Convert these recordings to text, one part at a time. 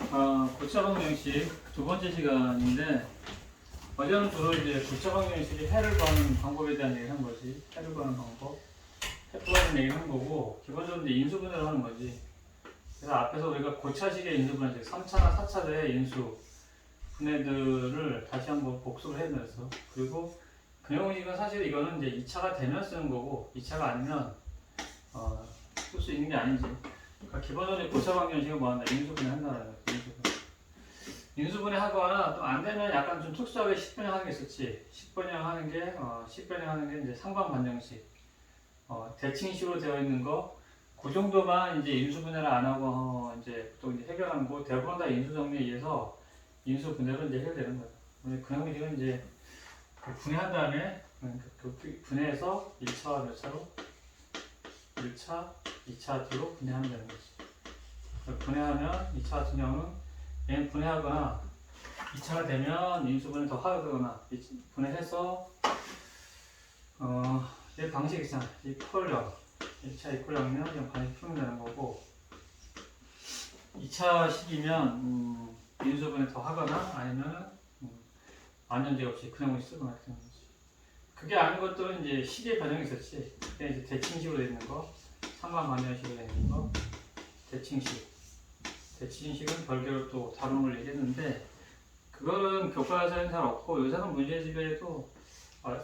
고차 방정식 두 번째 시간인데, 어제는 주로 이제 고차 방정식이 해를 구하는 방법에 대한 얘기를 한 거지. 해를 구하는 방법, 해 구하는 얘기를 한 거고, 기본적으로 이제 인수분해를 하는 거지. 그래서 앞에서 우리가 고차식의 인수분해, 즉 3차나 4차대의 인수 분해들을 다시 한번 복습을 해내서, 그리고 근형식은 사실 이거는 이제 2차가 되면 쓰는 거고, 2차가 아니면 쓸 수 있는 게 아니지. 그러니까 기본적으로 고차 방정식은 뭐 한다? 인수분해 한다는 거야. 인수분해 하거나 또 안 되면 약간 좀 특수하게 10변형 하는 게 있었지. 10변형 하는 게 10변형 하는 게 이제 상관 반정식, 대칭식으로 되어 있는 거, 그 정도만 이제 인수분해를 안 하고 이제 또 이제 해결하는 거. 대부분 다 인수 정리에 의해서 인수분해로 이제 해결되는 거야. 그 형식은 이제 분해한 다음에 그 분해해서 1차와 몇 차로 1차, 2차 뒤로 분해하면 되는 거지. 분해하면 2차 같은 경우는 얘는 분해하거나 2차가 되면 인수분해 더 하거나 분해해서 얘 방식 있잖아. 이퀄 0 1차 이퀄 0이면 그냥 방식 풀면 되는 거고, 2차 식이면 인수분해 더 하거나 아니면 완전제 없이 그냥 우리 쓰거나 되는 거지. 그게 아닌 것들은 이제 식의 변형이 있었지. 그게 이제 대칭식으로 되어 있는 거, 상관 반전식으로 되어 있는 거, 대칭식. 대칭식은 별개로 또 다른 걸 얘기했는데, 그거는 교과서에는 잘 없고 요새는 문제집에도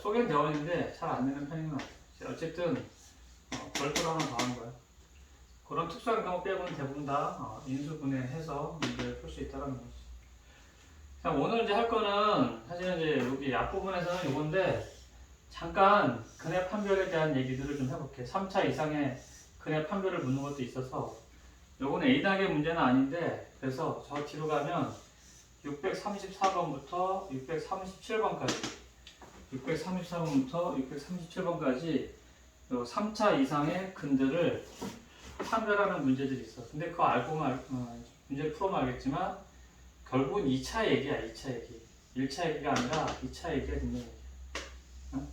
소개는 되어 있는데 잘 안 되는 편인 것 같아요. 어쨌든 별도로 하나 더 하는 거야. 그런 특수한 경우 빼고는 대부분 다 인수분해해서 문제를 풀 수 있다는 거지. 오늘 이제 할 거는 사실은 이제 여기 앞부분에서는 이건데, 잠깐 근해 판별에 대한 얘기들을 좀 해볼게. 3차 이상의 근해 판별을 묻는 것도 있어서, 요거는 A단계 문제는 아닌데, 그래서 저 뒤로 가면 634번부터 637번까지 634번부터 637번까지 3차 이상의 근들을 판별하는 문제들이 있어. 근데 그거 알고 문제를 풀어보면 알겠지만 결국은 2차 얘기야. 2차 얘기. 1차 얘기가 아니라 2차 얘기가 된다는 얘기야.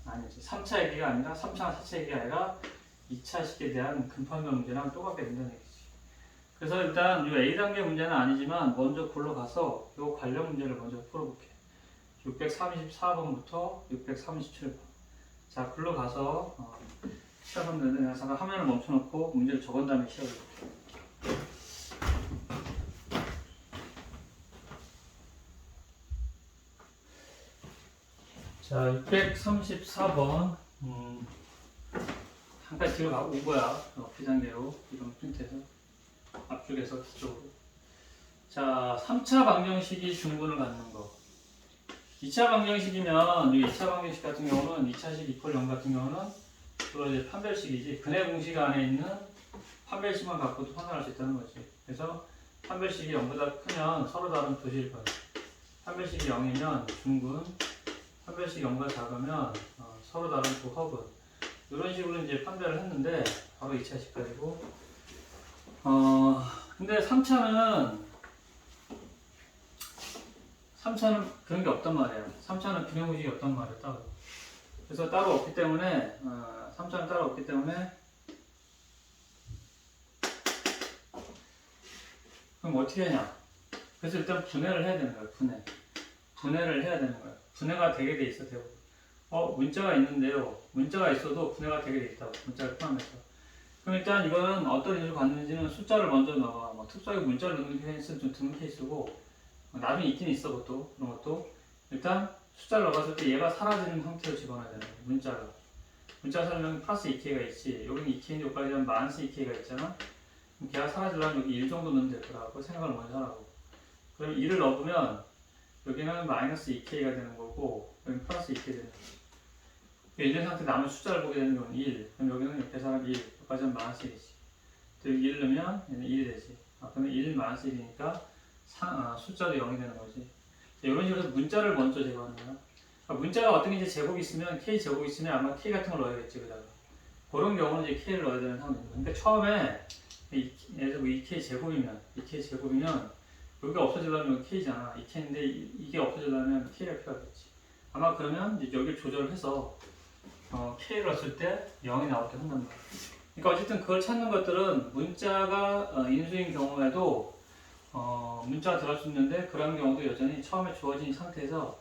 아니지. 3차 얘기가 아니라 3차나 4차 얘기가 아니라 2차식에 대한 근판별 문제랑 똑같게 된다는 얘기지. 그래서 일단 이 A단계 문제는 아니지만 먼저 글로 가서 이 관련 문제를 먼저 풀어볼게. 634번부터 637번. 자, 글로 가서 시작하면 되는데, 내가 잠깐 화면을 멈춰놓고 문제를 적은 다음에 시작해볼게. 자, 634번. 잠깐 뒤로 온 거야. 비상계로 이런 프린트에서 앞쪽에서 뒤쪽으로. 자, 3차 방정식이 중분을 갖는 거. 2차 방정식이면, 이 2차 방정식 같은 경우는 2차식 이퀄 0 같은 경우는 주로 이제 판별식이지. 근해 공식 안에 있는 판별식만 갖고도 판단할 수 있다는 거지. 그래서 판별식이 0보다 크면 서로 다른 도시일 거야. 판별식이 0이면 중근, 판별식이 0보다 작으면 서로 다른 부허근. 이런 식으로 이제 판별을 했는데, 바로 2차식까지고. 근데 3차는 그런 게 없단 말이야. 3차는 균형 공식이 없단 말이야, 따로. 그래서 따로 없기 때문에, 3차는 따로 없기 때문에, 그럼 어떻게 하냐? 그래서 일단 분해를 해야 되는 거야, 분해를 해야 되는 거야. 분해가 되게 돼 있어, 대부분. 문자가 있는데요. 문자가 있어도 분해가 되게 돼 있다고. 문자를 포함해서. 그럼 일단 이거는 어떤 인수를 받는지는 숫자를 먼저 넣어. 특수하게 문자를 넣는 케이스는 좀 드문 케이스고, 나중에 있긴 있어, 그것도. 그런 것도. 일단 숫자를 넣어봤을 때 얘가 사라지는 형태로 집어넣어야 되는 거야, 문자가. 문자 사라지면 플러스 2K가 있지. 여기는 2K인데 여기까지 하면 마이너스 2K가 있잖아. 그럼 걔가 사라지려면 여기 1 정도 넣으면 될 거라고 생각을 먼저 하라고. 그럼 1을 넣으면 여기는 마이너스 2K가 되는 거고, 여기는 플러스 2K 되는 거지. 있는 상태 남은 숫자를 보게 되는 경우는 1. 그럼 여기는 옆에 사람 1. 여기까지 하면 마이너스 1이지. 또 여기 1 넣으면 얘는 1이 되지. 그러면 1 마이너스 1이니까 숫자도 0이 되는 거지. 이런 식으로 해서 문자를 먼저 제거하는 거야. 그러니까 문자가 어떤 게 이제 제곱이 있으면, K 제곱이 있으면 아마 K 같은 걸 넣어야겠지, 그다가. 그런 경우는 이제 K를 넣어야 되는 상황입니다. 그러니까 처음에, 예를 들어 2K 제곱이면, 여기가 없어지려면 여기 K잖아. 2K인데 이게 없어지려면 K가 필요하겠지. 아마 그러면 이제 여기를 조절해서, K를 넣었을 때 0이 나오게 한단 말이야. 그러니까 어쨌든 그걸 찾는 것들은 문자가 인수인 경우에도 문자가 들어갈 수 있는데 그런 경우도 여전히 처음에 주어진 상태에서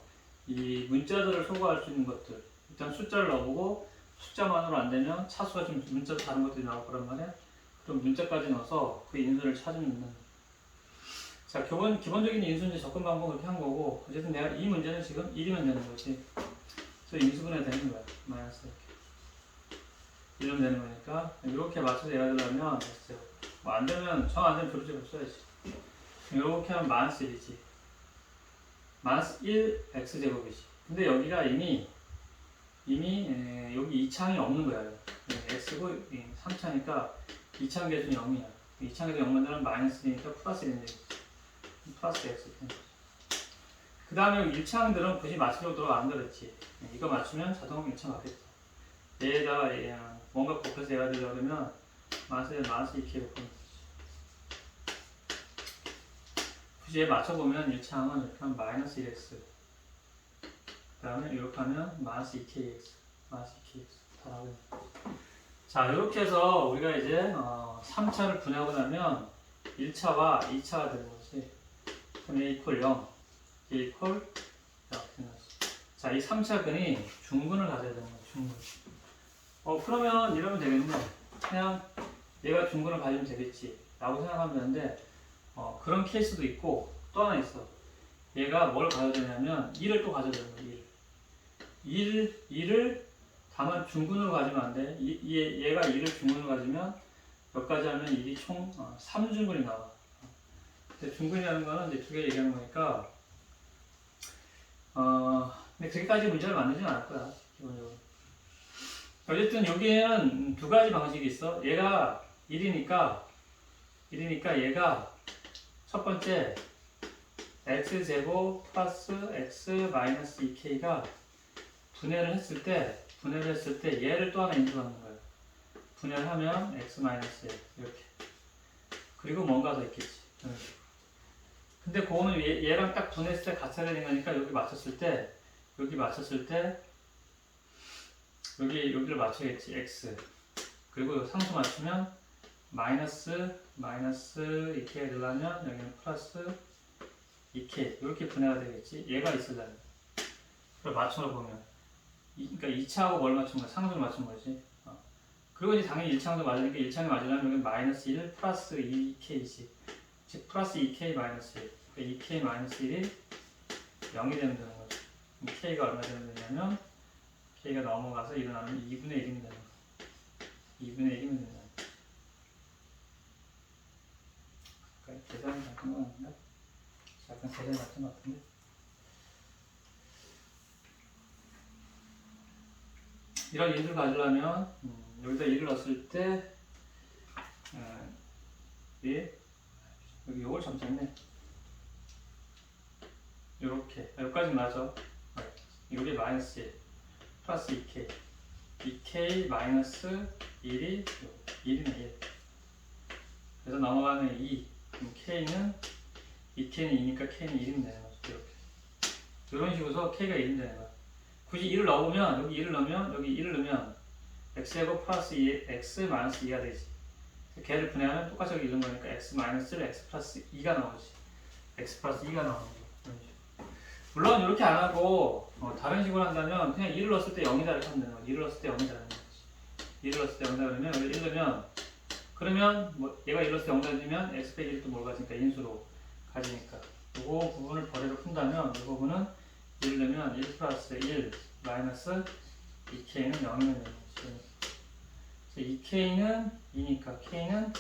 이 문자들을 소거할 수 있는 것들 일단 숫자를 넣어보고 숫자만으로 안 되면 차수가 좀 문자도 다른 것들이 나올 거란 말이야. 그럼 문자까지 넣어서 그 인수를 찾으면 자 기본적인 인수인지 접근 방법은 그렇게 한 거고 어쨌든 내가 이 문제는 지금 1이면 되는 거지. 그래서 인수분해 되는 거야. 마이너스 이렇게 1이면 되는 거니까 이렇게 맞춰서 해야되려면 뭐 안 되면 정 안 되면 조리제곱 써야지. 이렇게 하면 마이너스 1이지. 마이너스 1 x제곱이지. 근데 여기가 이미 여기 2창이 없는 거야. x고 3창이니까 2창 계수는 0이야. 2창 계수 0 만들면 마이너스 1이니까 플러스 1인데 플러스 x. 그 다음에 1창들은 굳이 맞추려고 들어가 안 그랬지. 이거 맞추면 자동으로 1창 맞겠다. 얘에다가 뭔가 곱해서 해야 되려면 마이너스 2k 곱하면 되지. 굳이 얘 맞춰보면 1창은 이렇게 하면 마이너스 1x 그 다음에 이렇게 하면 마이너스 2kx 마이너스 2kx 다 나오겠네. 자 이렇게 해서 우리가 이제 3차를 분해하고 나면 1차와 2차가 되는 거지. 그럼 A 이퀄 0 A 이퀄 이렇게 되는 거지. 자 이 3차 근이 중근을 가져야 되는 거야. 중근. 그러면 이러면 되겠네. 그냥 얘가 중근을 가지면 되겠지 라고 생각하면 되는데 그런 케이스도 있고 또 하나 있어. 얘가 뭘 가져야 되냐면 2를 또 가져야 되는 거야. 2를 다만 중근으로 가지면 안 돼. 얘가 2를 중근으로 가지면 몇 가지 하면 1이 총 3중근이 나와. 근데 중근이라는 거는 이제 두 개 얘기하는 거니까 근데 그렇게까지 문제를 만들지는 않을 거야. 기본적으로. 어쨌든 여기에는 두 가지 방식이 있어. 얘가 1이니까 얘가 첫 번째 x제곱 플러스 x 마이너스 2k가 분해를 했을 때 얘를 또 하나 인수하는 거예요. 분해를 하면 x 마이너스 1 이렇게. 그리고 뭔가 더 있겠지. 근데 그거는 얘랑 딱 분해했을 때 같이 하게 된 거니까 여기 맞췄을 때 여기를 맞춰야겠지. x. 그리고 상수 맞추면 마이너스 2k가 되려면 여기는 플러스 2k 이렇게 분해가 되겠지. 얘가 있으려면. 그걸 맞춰보면 그러니까 2차하고 뭘 맞춘 거야? 상수를 맞춘 거지. 그리고 이제 당연히 1차항도 맞으니까 1차항이 맞으려면 여기 마이너스 1 플러스 2k지. 즉 플러스 2k 마이너스 1. 그러니까 2k 마이너스 1이 0이 되면 되는 거죠. k가 얼마 되면 되냐면 k가 넘어가서 일어나면 2분의 1이면 되는 거야. 2분의 1이면 된다. 계산이 같은 거 아닌가? 약간 계산이 같은 거 같은데? 이런 인수를 가지려면 여기다 1을 넣었을 때 여기 요걸 점잖네. 요렇게 여기까지 맞아. 요게 마이너스 1 플러스 2k 2k 마이너스 1이 1이네 1. 그래서 넘어가면 2 그럼 k는 2k는 2니까 k는 1이면 되는 거죠. 이렇게 이런 식으로 k가 1이면 되는 거야. 굳이 2를 넣으면 여기 1을 넣으면 x제곱 플러스 2 x 마이너스 2가 되지. 걔를 분해하면 똑같이 여기 이런 거니까 x 마이너스 1 x 플러스 2가 나오지. x 플러스 2가 나오는 거죠. 물론 이렇게 안 하고 다른 식으로 한다면 그냥 2를 넣었을 때 0이다 이렇게 하면 되는 거지. 2를 넣었을 때 0이다 이렇게 하는 거지. 2를 넣었을 때 0이다 그러면 여기 1 넣으면 그러면 뭐 얘가 1 넣었을 때 0이다 주면 x 빼기 1도 뭘 가지니까 인수로 가지니까 이 부분을 버리로 푼다면 이 부분은 1 넣으면 1 플러스 1 마이너스 2k는 0이면 되는 거지. 그래서 2k는 2니까 k는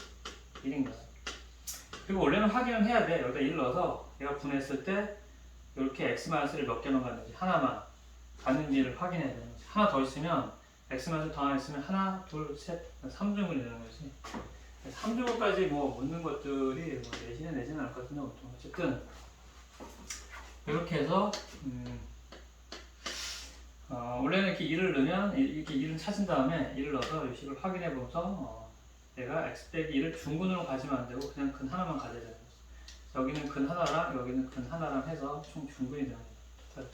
1인 거야. 그리고 원래는 확인을 해야 돼. 여기다 1 넣어서 얘가 분해했을 때 이렇게 x-를 몇 개만 갖는지 하나만 갖는지를 확인해야 되는 거지. 하나 더 있으면 x-더 하나 있으면 하나, 둘, 셋, 3중분이 되는 거지. 3중분까지 뭐 묻는 것들이 뭐 내지는 않을 것 같은데 어쨌든 이렇게 해서 원래는 이렇게 1을 넣으면 이렇게 1을 찾은 다음에 1을 넣어서 이 식을 확인해 보면서 내가 x 빼기 1을 중근으로 가지면 안 되고 그냥 근 하나만 가져야 되는 거지. 여기는 근 하나랑 여기는 근 하나랑 해서 총 중근이 되는 거야.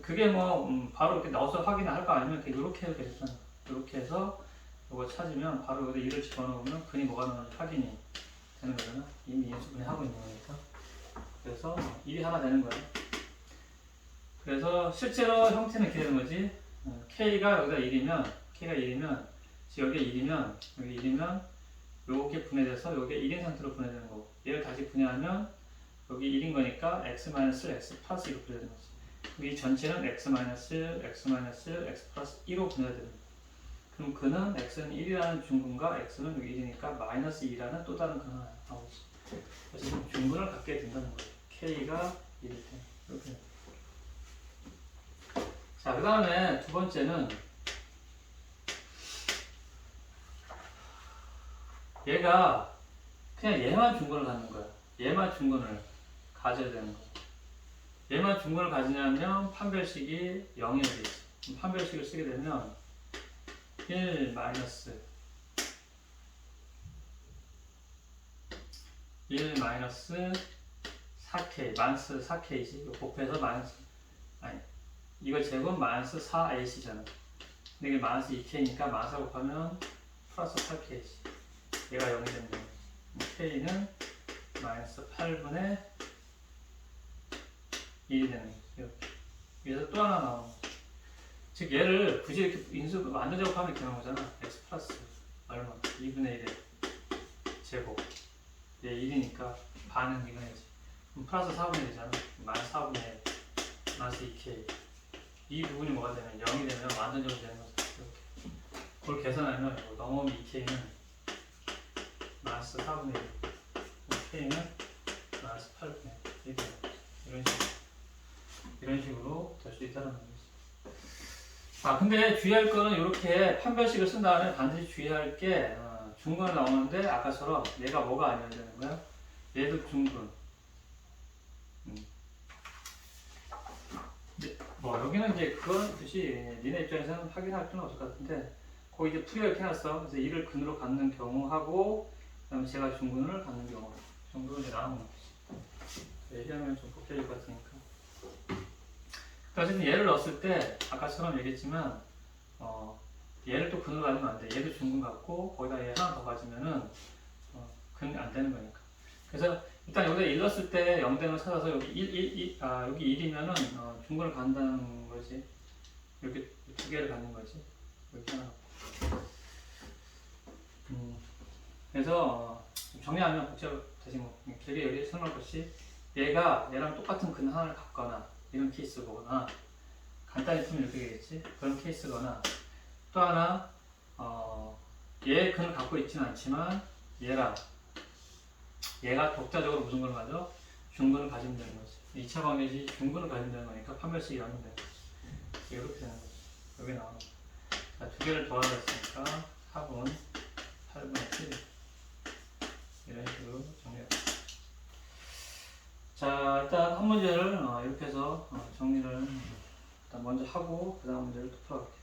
그게 뭐 바로 이렇게 넣어서 확인할 거 아니면 이렇게 해도 되겠잖아. 이렇게 해서 이거 찾으면 바로 여기다 1을 집어넣으면 근이 뭐가 나오는지 확인이 되는 거잖아. 이미 인수분해 하고 있는 거니까. 그래서 1이 하나 되는 거예요. 그래서 실제로 형태는 이렇게 되는 거지. K가 여기다 1이면 K가 1이면 여기에 1이면 여기 1이면 요게 분해돼서 요게 1인 상태로 분해되는 거고, 얘를 다시 분해하면 여기 1인 거니까 x-x 플러스 2로 분해되는 거지. 이 전체는 x 플러스 2로 분해가 됩니다. 그럼 그는 x는 1이라는 중근과 x는 여기 1이니까 마이너스 2라는 또 다른 근을 나오지. 그래서 지금 중근을 갖게 된다는 거예요. k가 1일 때 이렇게. 자, 그 다음에 두 번째는 얘가 그냥 얘만 중근을 갖는 거야. 얘만 중근을 가져야 되는 거야. 얘만 중근을 가지냐면 판별식이 0이 되지. 판별식을 쓰게 되면 1 마이너스 4k 마이너스 4k지. 곱해서 마이너스, 아니 이거 제곱 마이너스 4ac잖아. 근데 이게 마이너스 2k니까 마이너스 곱하면 플러스 8k지. 얘가 0이 되는 거야. k는 마이너스 8분의 1이 되는 거지. 이렇게. 여기서 또 하나 나오는 거지. 즉 얘를 굳이 이렇게 인수 완전 제곱하면 이렇게 나오는 거잖아. x 플러스 얼마? 2분의 1의 제곱. 얘 1이니까 반은 이거 해야지. 그럼 플러스 4분의 1이잖아. 마이너스 4분의 1, 마이너스 2k. 이 부분이 뭐가 되면 0이 되면 완전 제곱이 되는 거죠. 이렇게. 그걸 계산하면 넘어오면 2k는 마이너스 4분의 1, k는 마이너스 8분의 1. 이런 식으로 될 수 있다는 거지. 아, 근데 주의할 거는 이렇게 판별식을 쓴 다음에 반드시 주의할 게 중근이 나오는데 아까처럼 얘가 뭐가 아니어야 되는 거야? 얘도 중근. 뭐 여기는 이제 그건 뜻이 니네 입장에서는 확인할 필요는 없을 것 같은데, 거기 이제 풀이를 이렇게 해놨어. 그래서 이를 근으로 갖는 경우하고, 그다음에 제가 중근을 갖는 경우 정도로 이제 나오는 거지. 얘기하면 좀 복잡해질 것 같으니까. 그래서 얘를 넣었을 때 아까처럼 얘기했지만 얘를 또 근으로 가지면 안 돼. 얘도 중근 같고 거기다 얘 하나 더 가지면은 근 안 되는 거니까. 그래서 일단 여기다 1 넣었을 때 0되는 걸 찾아서 여기 여기 1이면은 중근을 간다는 거지. 이렇게 두 개를 갖는 거지. 여기 하나. 그래서 정리하면 다시 뭐 길게 여기 설명할 것이, 얘가 얘랑 똑같은 근 하나를 갖거나 이런 케이스거나, 간단히 풀면 이렇게 되겠지. 그런 케이스거나, 또 하나 얘 근을 갖고 있지는 않지만 얘가 독자적으로 무슨 걸 가져? 중근을 가지면 되는 거지. 2차 방정식이 중근을 가지면 되는 거니까 판별식이 나오면 되는 거지. 이렇게 되는 거지. 여기 나오는 거지. 자, 두 개를 더하자 했으니까 4분 8분의 7 이런 식으로 정리해볼게요. 자, 일단 한 문제를 이렇게 해서 정리를 일단 먼저 하고 그 다음 문제를 또 풀어볼게요.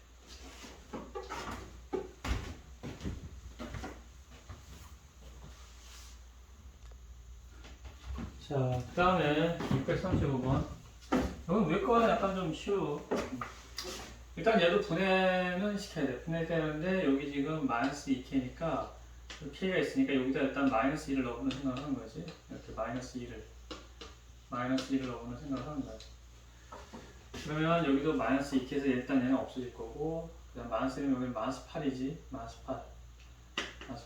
자, 그 다음에 635번. 이건 위에 거는 약간 좀 쉬워. 일단 얘도 분해는 시켜야 돼. 분해되는데 여기 지금 마이너스 2k니까 k가 있으니까 여기다 일단 마이너스 2를 넣어보는 생각을 하는 거지. 이렇게 마이너스 2를 넣어보는 생각을 하는 거야. 그러면 여기도 마이너스 2k에서 일단 얘는 없어질 거고, 그 다음 마이너스 1이면 여기 마이너스 8이지. 마이너스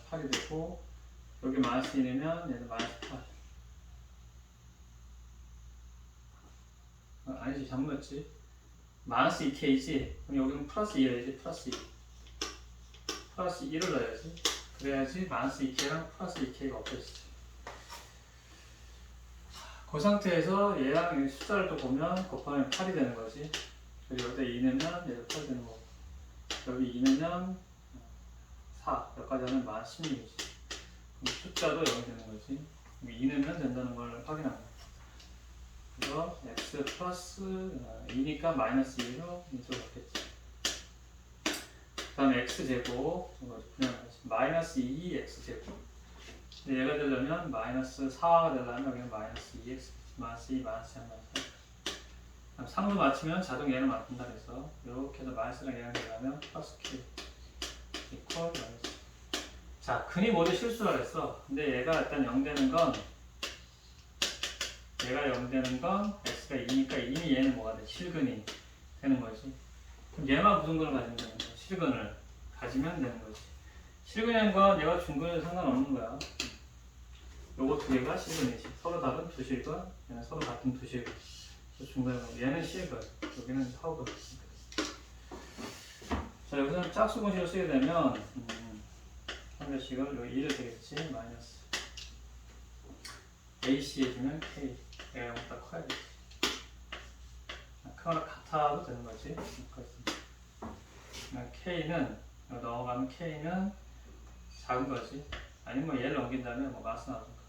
8이 되고, 여기 마이너스 1이면 얘도 마이너스 8. 아니지, 잘못했지. 마이너스 2k지. 그럼 여기는 플러스 2여야지. 플러스 2를 넣어야지. 그래야지 마이너스 2k랑 플러스 2k가 없어지지. 그 상태에서 얘랑 숫자를 또 보면 곱하면 8이 되는 거지. 그리고 여기다 2 넣으면 얘도 8이 되는 거고, 여기 2 넣으면 4, 여기까지 하면 마이너스 16이지. 그럼 숫자도 0이 되는 거지. 2 넣으면 된다는 걸 확인하는 거야. 그래서 x 플러스 2니까 마이너스 2로 인수를 받겠지. 그 다음에 x제곱, 그냥 마이너스 2x제곱. 얘가 되려면 마이너스 4가 되려면 여기는 마이너스 2x, 마이너스 2, 마이너스 1, 마이너스 3. 3도 맞추면 자동 얘를 맞춘다 그래서 이렇게 해서 마이너스랑 얘가 되려면 플러스 q 이퀄 마이너스. 자, 근이 모두 실수라 그랬어. 근데 얘가 일단 0 되는 건 얘가 0 되는 건 x가 2니까 이미 얘는 뭐가 돼? 실근이 되는 거지. 그럼 얘만 무슨 근을 가지면 되는 거야? 실근을 가지면 되는 거지. 실근이라는 건 얘가 중근에도 상관없는 거야. 요거 두 개가 실근이지. 서로 다른 두 실근, 얘는 서로 같은 두 실근. 중간에 얘는 실근, 여기는 허근. 자, 여기서는 짝수 공식을 쓰게 되면 한 개씩을 여기 1을 되겠지. 마이너스 AC 해주면 K. 얘가 영보다 커야겠지. 크거나 같아도 되는 거지. K는 여기 넘어가면 K는 작은 거지. 아니면 뭐 얘를 넘긴 다음에 뭐 마스 나오던가.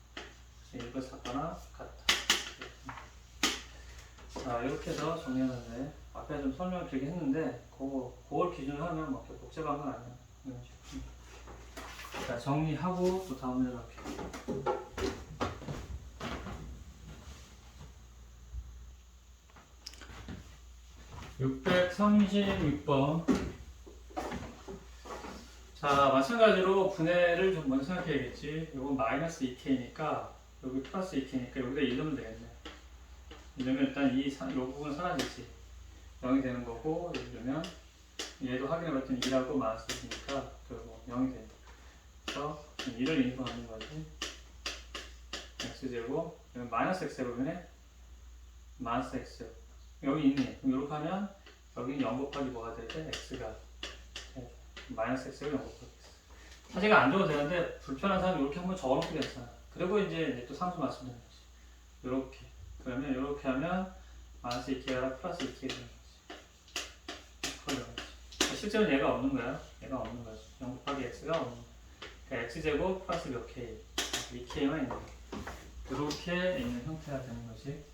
그래서 1과 작거나 같다. 자, 이렇게 해서 정리하는데 앞에 좀 설명을 길게 했는데 그걸 기준으로 하면 뭐 복잡한 건 아니야. 이런 식으로. 자, 정리하고 또 다음 문제 갈게요. 636번. 자, 마찬가지로 분해를 좀 먼저 생각해야겠지. 이건 마이너스 2k니까 여기 플러스 2k니까 여기다 1 넣으면 되겠네. 이러면 일단 이 부분은 사라지지. 0이 되는 거고, 이러면 얘도 확인해봤더니 2라고 마이너스니까 결국 0이 돼. 그래서 1을 인수하는 거지. x제곱, 여기 마이너스 x제곱이네. 마이너스 x. 여기 있네. 그럼 이렇게 하면 여기는 0 곱하기 뭐가 될 때? x가 돼. 마이너스 x가 0 곱하기 x. 사실가 안 줘도 되는데 불편한 사람이 이렇게 한번 적어놓고 됐잖아. 그리고 이제 또 상수 맞추면 되는 거지. 이렇게. 그러면 이렇게 하면 마이너스 2k가 플러스 2k 되는 거지. 실제로는 얘가 없는 거야. 얘가 없는 거지. 0 곱하기 x가 없는 거야. 그러니까 x제곱 플러스 몇 k? 2k만 있는 거야. 이렇게 있는 형태가 되는 거지.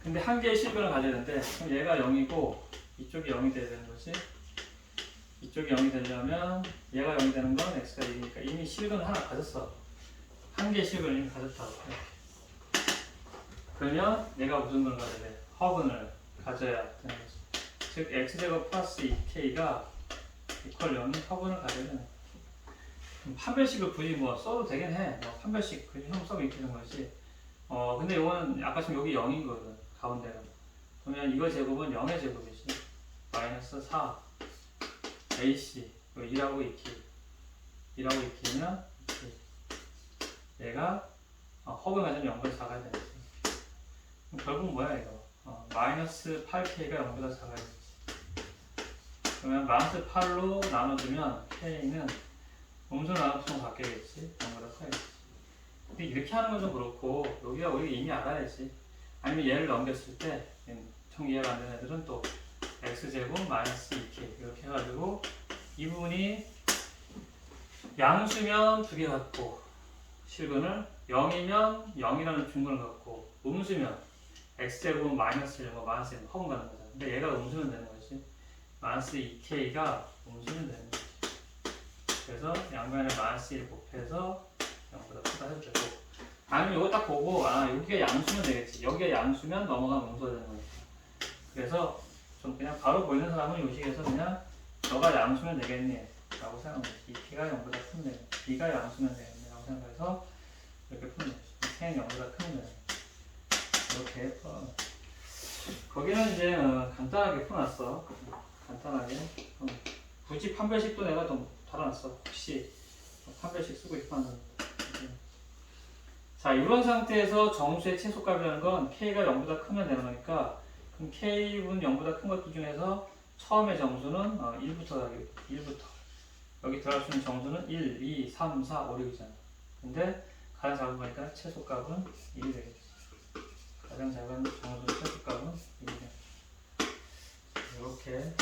근데 한 개의 실근을 가져야 되는데 그럼 얘가 0이고 이쪽이 0이 돼야 되는 거지. 이쪽이 0이 되려면 얘가 0이 되는 건 x가 1이니까 이미 실근을 하나 가졌어. 한 개의 실근을 이미 가졌다고. 그러면 얘가 무슨 근을 가져야 돼? 허근을 가져야 되는 거지. 즉 x제곱 플러스 2k가 이퀄 0이 허근을 가져야 되는 거야. 판별식을 굳이 뭐 써도 되긴 해. 뭐 판별식 굳이 형 써도 이렇게 되는 거지. 근데 이거는 아까 지금 여기 0이거든. 가운데가. 그러면 이거 제곱은 0의 제곱이지. 마이너스 4 AC 2라고 2K 2라고 2K면 얘가 허브를 가지면 0보다 작아야 되는 거지. 결국 뭐야 이거? 마이너스 8K가 0보다 작아야 되지. 그러면 마이너스 8로 나눠주면 K는 음수를 나눠주면 바뀌겠지. 0보다 커야겠지. 근데 이렇게 하는 건 좀 그렇고 여기가 우리가 이미 알아야지. 아니면 얘를 넘겼을 때 정 이해가 안 되는 애들은 또 x제곱 마이너스 2k 이렇게 해가지고 이 부분이 양수면 두 개 갖고 실근을 0이면 0이라는 중근을 갖고 음수면 x제곱 마이너스 1, 마이너스 1 허분 가는 거잖아. 근데 얘가 음수면 되는 거지. 마이너스 2k가 음수면 되는 거지. 그래서 양면에 마이너스 1 곱해서 0보다 크다 해도 되고 아니면 이거 딱 보고 여기가 양수면 되겠지. 여기가 양수면 넘어가면 음수가 되는 거니까. 그래서 좀 그냥 바로 보이는 사람은 요식에서 그냥 너가 양수면 되겠니? 라고 생각하면 되지. 2k가 0보다 큰데 b가 양수면 되겠니? 라고 생각해서 이렇게 푸는 거지. k는 0보다 큰데 이렇게 풀어. 거기는 이제 간단하게 풀어놨어. 간단하게. 굳이 판별식도 내가 좀 달아놨어. 혹시 판별식 쓰고 싶어하는. 자, 이런 상태에서 정수의 최소값이라는 건 k가 0보다 크면 되는 거니까 그럼 k분 0보다 큰 것들 중에서 처음에 정수는 1부터 가기 1부터 여기 들어갈 수 있는 정수는 1, 2, 3, 4, 5, 6이잖아. 근데 가장 작은 거니까 최소값은 1이 되겠지. 가장 작은 정수 최소값은 1이 되겠지. 이렇게.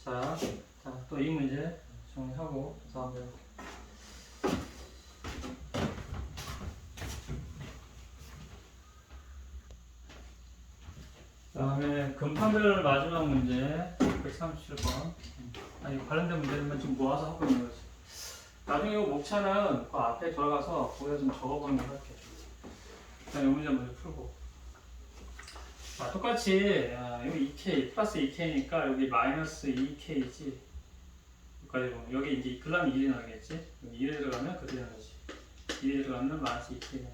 자, 또 이 문제 정리하고 다음 문제. 그 다음에 금판별 마지막 문제 137번. 관련된 문제들만 지금 모아서 하고 있는 거지. 나중에 이 목차는 그 앞에 들어가서 거기다 좀 적어보는 걸 할게. 일단 이 문제 먼저 풀고. 자, 똑같이 여기 2k 플러스 2k니까 여기 마이너스 2k지. 여기 이제 글라면 1이 나오겠지. 여기 1에 들어가면 그렇게 되는 거지. 1이 들어가면 마이너스 2t.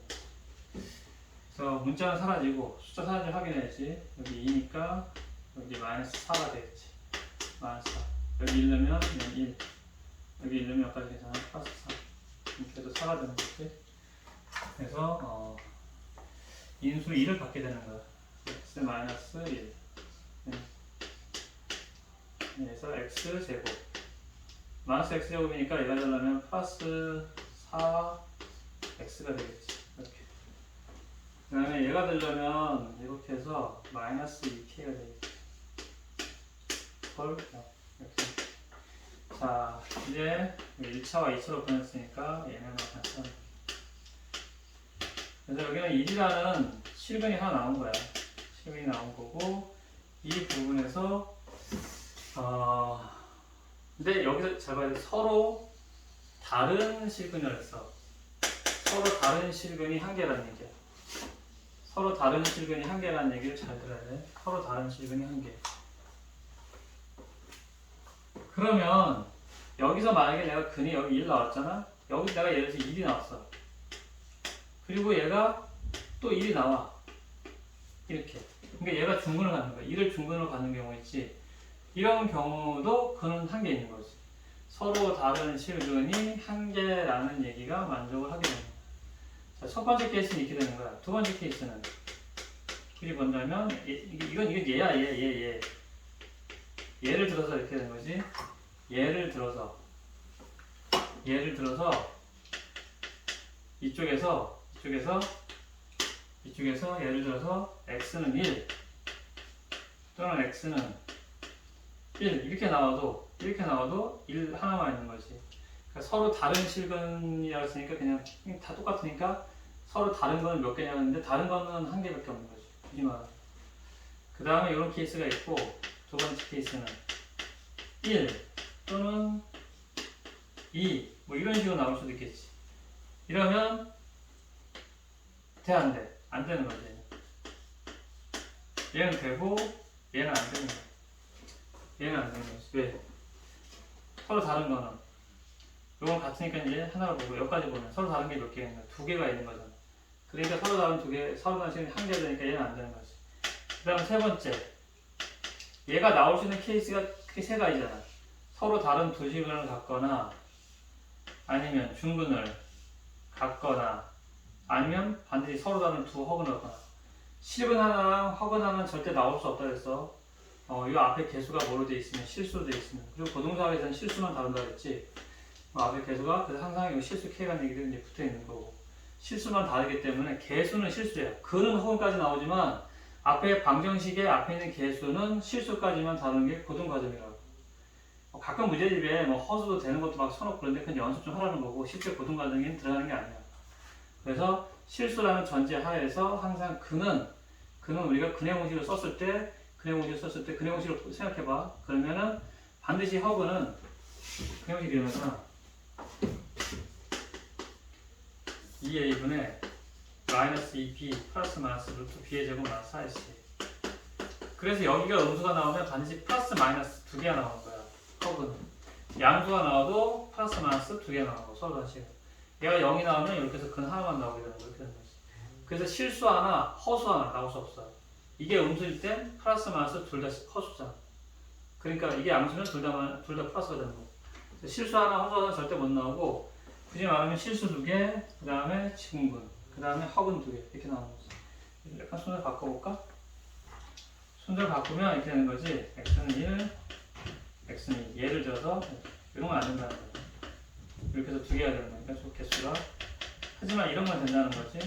그래서 문자는 사라지고 숫자 사라지면 확인해야지. 여기 2니까 여기 마이너스 4가 되겠지. 마이너스 4. 여기 1 넣으면 그냥 1. 여기 1 넣으면 여기까지 계산하면 플러스 4. 이렇게 해서 4가 되는 거지. 그래서 인수 2를 받게 되는 거야. x 마이너스 1. 그래서 x 제곱. 마이너스 x 제곱이니까 얘가 되려면 플러스 4 x가 되겠지. 이렇게. 그 다음에 얘가 되려면 이렇게 해서 마이너스 2k가 되겠지. 이렇게. 자, 이제 1차와 2차로 보냈으니까 얘는 마찬가지로. 그래서 여기는 1이라는 실근이 하나 나온 거야. 실근이 나온 거고, 이 부분에서, 근데 여기서 잘 봐야 돼. 서로 다른 실근을 했어. 서로 다른 실근이 한 개라는 얘기야. 서로 다른 실근이 한 개라는 얘기를 잘 들어야 돼. 서로 다른 실근이 한 개. 그러면 여기서 만약에 내가 근이 여기 1 나왔잖아. 여기 내가 예를 들어서 1이 나왔어. 그리고 얘가 또 1이 나와. 이렇게. 그러니까 얘가 중근을 갖는 거야. 1을 중근으로 갖는 경우 있지. 이런 경우도 근은 한 개 있는 거지. 서로 다른 실근이 한 개라는 얘기가 만족을 하게 되는 거야. 자, 첫 번째 케이스는 이렇게 되는 거야. 두 번째 케이스는 그게 뭐냐면 이건 얘야, 얘. 예를 들어서 이렇게 되는 거지. 예를 들어서 이쪽에서 예를 들어서 x는 1 또는 x는 1 이렇게 나와도 1 하나만 있는 거지. 그러니까 서로 다른 실근이라고 했으니까 그냥 다 똑같으니까 서로 다른 거는 몇 개냐 하는데 다른 거는 한 개밖에 없는 거지. 굳이 말하면. 그 다음에 이런 케이스가 있고 두 번째 케이스는 1 또는 2 뭐 이런 식으로 나올 수도 있겠지. 이러면 돼, 안 돼? 안 되는 거지. 얘는 되고 얘는 안 되는 거야. 얘는 안 되는 거지. 왜? 서로 다른 거는 이건 같으니까 이제 하나를 보고 여기까지 보면 서로 다른 게 몇 개가 있는 거야. 두 개가 있는 거잖아. 그러니까 서로 다른 두 개, 서로 다른 식이 한 개가 되니까 얘는 안 되는 거지. 그 다음 세 번째 얘가 나올 수 있는 케이스가 크게 세 가지잖아. 서로 다른 두 실근을 갖거나 아니면 중근을 갖거나 아니면 반드시 서로 다른 두 허근을 갖거나. 실근 하나랑 허근 하나는 절대 나올 수 없다 그랬어. 이 앞에 개수가 뭐로 돼 있으면 실수로 돼 있으면. 그리고 고등사학에서는 실수만 다룬다 그랬지. 앞에 개수가 그래서 항상 이 실수 K라는 얘기들이 이제 붙어 있는 거고. 실수만 다르기 때문에 개수는 실수야. 근은 허근까지 나오지만 앞에 방정식에 앞에 있는 개수는 실수까지만 다루는 게 고등과정이라고. 가끔 문제집에 뭐 허수도 되는 것도 막 써놓고 그런데 그건 연습 좀 하라는 거고 실제 고등과정에는 들어가는 게 아니야. 그래서 실수라는 전제 하에서 항상 근은 우리가 근의 공식을 썼을 때 근의 공식을 생각해봐. 그러면은 반드시 허근은 근의 공식이 되면서 2a분의 마이너스 2b 플러스 마이너스 루트 b의 제곱 마이너스 4ac. 그래서 여기가 음수가 나오면 반드시 플러스 마이너스 두 개가 나오는 거야. 허근은 양수가 나와도 플러스 마이너스 두 개가 나오고 서로 다시 얘가 0이 나오면 이렇게 해서 근 하나만 나오게 되는 거 이렇게 되는 거지. 그래서 실수 하나, 허수 하나 나올 수 없어. 이게 음수일 땐 플러스 마이너스 둘 다 허수잖아. 그러니까 이게 양수면 둘 다 플러스가 되는 거. 실수 하나, 허수 하나 절대 못 나오고 굳이 말하면 실수 두 개, 그 다음에 중근, 그 다음에 허근 두 개 이렇게 나오는 거지. 약간 순서를 바꿔볼까? 순서를 바꾸면 이렇게 되는 거지. x는 1, x는 2. 예를 들어서 이런 건 안 된다는 거야. 이렇게 해서 두 개가 되는 거니까 수 개수가. 하지만 이런 건 된다는 거지.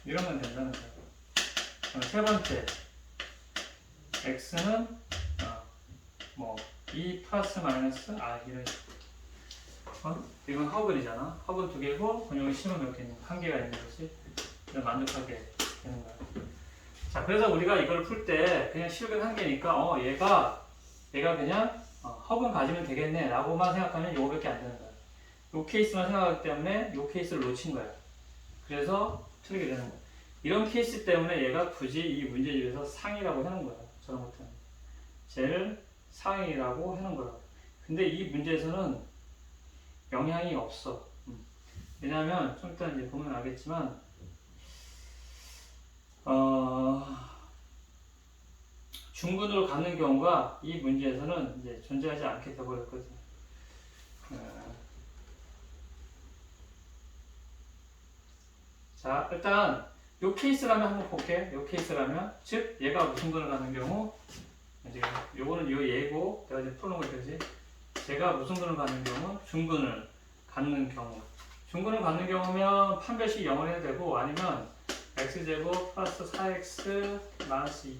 이런 건 된다는 거야. 세 번째 x는 2 플러스 마이너스 이런 이건 허근이잖아. 허근 두 개고 근육이 심은 몇 개 있는 한 개가 있는 거지. 그냥 만족하게 되는 거야. 자, 그래서 우리가 이걸 풀 때 그냥 실근 한 개니까 얘가 그냥 허근 가지면 되겠네 라고만 생각하면 요거밖에 안 되는 거야. 요 케이스만 생각하기 때문에 요 케이스를 놓친 거야. 그래서 틀리게 되는 거야. 이런 케이스 때문에 얘가 굳이 이 문제집에서 상이라고 해놓은 거야. 저런 것들은 쟤를 상이라고 해놓은 거야. 근데 이 문제에서는 영향이 없어. 왜냐하면 좀 이따 이제 보면 알겠지만 중근으로 갖는 경우가 이 문제에서는 이제 존재하지 않게 되어버렸거든요. 자, 일단 요 케이스라면 한번 볼게. 요 케이스라면 즉 얘가 무슨 근을 갖는 경우 이제 요거는 요 얘고 내가 이제 풀어놓은 거지. 제가 무슨 근을 갖는 경우 중근을 갖는 경우. 중근을 갖는 경우면 판별식 0을 해도 되고 아니면 x제곱 플러스 4x 마이너스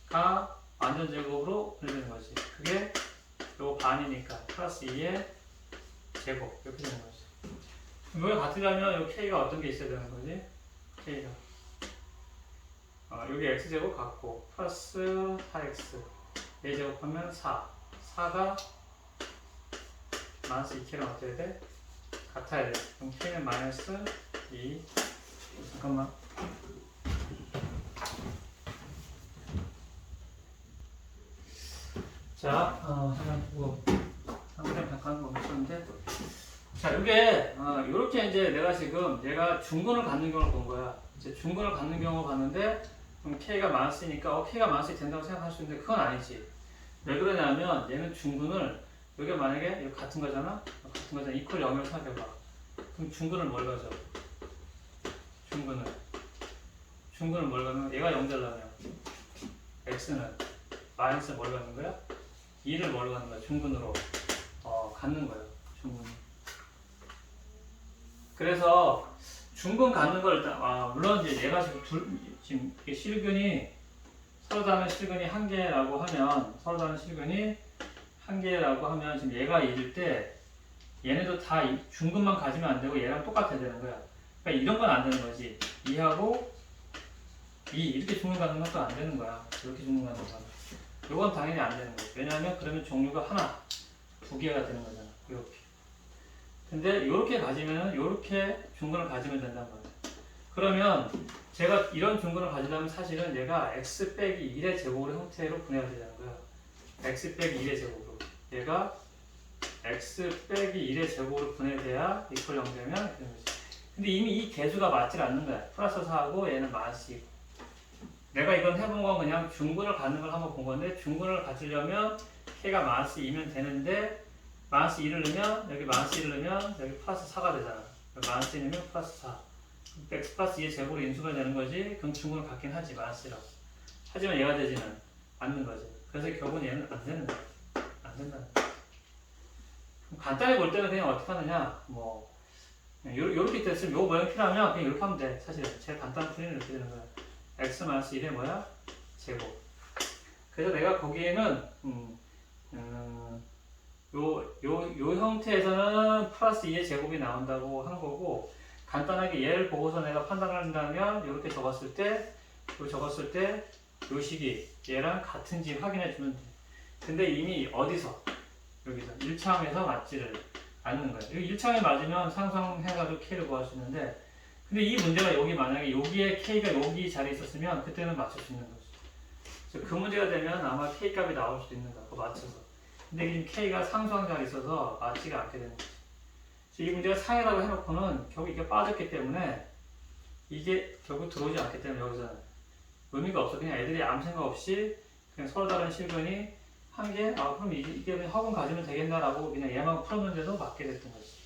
2k가 완전제곱으로 분해되는 거지. 그게 요거 반이니까 플러스 2의 제곱 이렇게 되는 거지. 이거가 같으려면 요 k가 어떤 게 있어야 되는 거지? k가 여기 x제곱 같고 플러스 4x 4제곱하면 4가 마이너스 2k랑 어떻게 돼? 같아야 돼. 그럼 k는 마이너스 2 잠깐만 자, 잠깐 보고 상대랑 잠깐 멈췄는데 자, 이게 이렇게 이제 내가 지금 얘가 중근을 갖는 경우를 본 거야. 이제 중근을 갖는 경우를 봤는데 그럼 k가 마이너스니까 k가 마이너스 된다고 생각할 수 있는데 그건 아니지. 왜 그러냐면 얘는 중근을 여기가 만약에 이거 같은 거잖아. 같은 거잖아. 이퀄 0이라고 생각해봐. 그럼 중근을 뭘 가져? 중근을 뭘 가면 얘가 0 되려면 x는 마이너스 뭘 갖는 거야? 2를 뭘 갖는 거야? 중근으로 갖는 거예요. 중근. 그래서 중근 갖는 걸 일단 물론 이제 얘가 지금 이게 실근이 서로 다른 실근이 한 개라고 하면 지금 얘가 2일 때 얘네도 다 중근만 가지면 안 되고 얘랑 똑같아야 되는 거야. 그러니까 이런 건 안 되는 거지. 2하고 2 이렇게 중근 가는 것도 안 되는 거야. 이렇게 중근 가는 건. 이건 당연히 안 되는 거지. 왜냐하면 그러면 종류가 하나, 두 개가 되는 거잖아. 이렇게. 근데 이렇게 가지면은 이렇게 중근을 가지면 된단 말이야. 그러면 제가 이런 중근을 가지려면 사실은 얘가 x 빼기 1의 제곱으로 형태로 분해가 되는 거야. x 빼기 1의 제곱으로. 얘가 x 빼기 1의 제곱으로 분해돼야 이퀄 0 되면 되는 거지. 근데 이미 이 개수가 맞질 않는 거야. 플러스 4하고 얘는 마이너스 2. 내가 이건 해본 건 그냥 중근을 갖는 걸 한번 본 건데 중근을 가지려면 k가 마이너스 2면 되는데 마이너스 2를 넣으면 여기 마이너스 1을 넣으면 여기 플러스 4가 되잖아. 마이너스 2 넣으면 플러스 4. x 플러스 2의 제곱으로 인수가 되는 거지. 그럼 중근을 갖긴 하지 마이너스라고. 하지만 얘가 되지는 않는 거지. 그래서 결국은 얘는 안 되는 거야. 안 된다는 거야. 간단히 볼 때는 그냥 어떻게 하느냐 요렇게 됐으면 요 모양 필요하면 그냥 이렇게 하면 돼. 사실은 제일 간단한 풀이는 이렇게 되는 거야. x-1의 뭐야? 제곱. 그래서 내가 거기에는 요 형태에서는 플러스 2의 제곱이 나온다고 한 거고 간단하게 얘를 보고서 내가 판단을 한다면 이렇게 적었을 때 요 식이 얘랑 같은지 확인해 주면 돼. 근데 이미 어디서? 여기서 1차항에서 맞지를 않는 거야. 여기 1차항에 맞으면 상성해가지고 k를 구할 수 있는데 근데 이 문제가 여기 만약에 여기에 k가 여기 자리에 있었으면 그때는 맞출 수 있는 거지. 그래서 그 문제가 되면 아마 k 값이 나올 수도 있는 거야. 그거 맞춰서. 근데 지금 k가 상수항 자리에 있어서 맞지가 않게 되는 거지. 이 문제가 상이라고 해놓고는 결국 이게 빠졌기 때문에 이게 결국 들어오지 않기 때문에 여기서는 의미가 없어. 그냥 애들이 아무 생각 없이 그냥 서로 다른 실근이 한 개, 그럼 이게 그냥 허근 가지면 되겠나라고 그냥 얘만 풀었는데도 맞게 됐던 거지.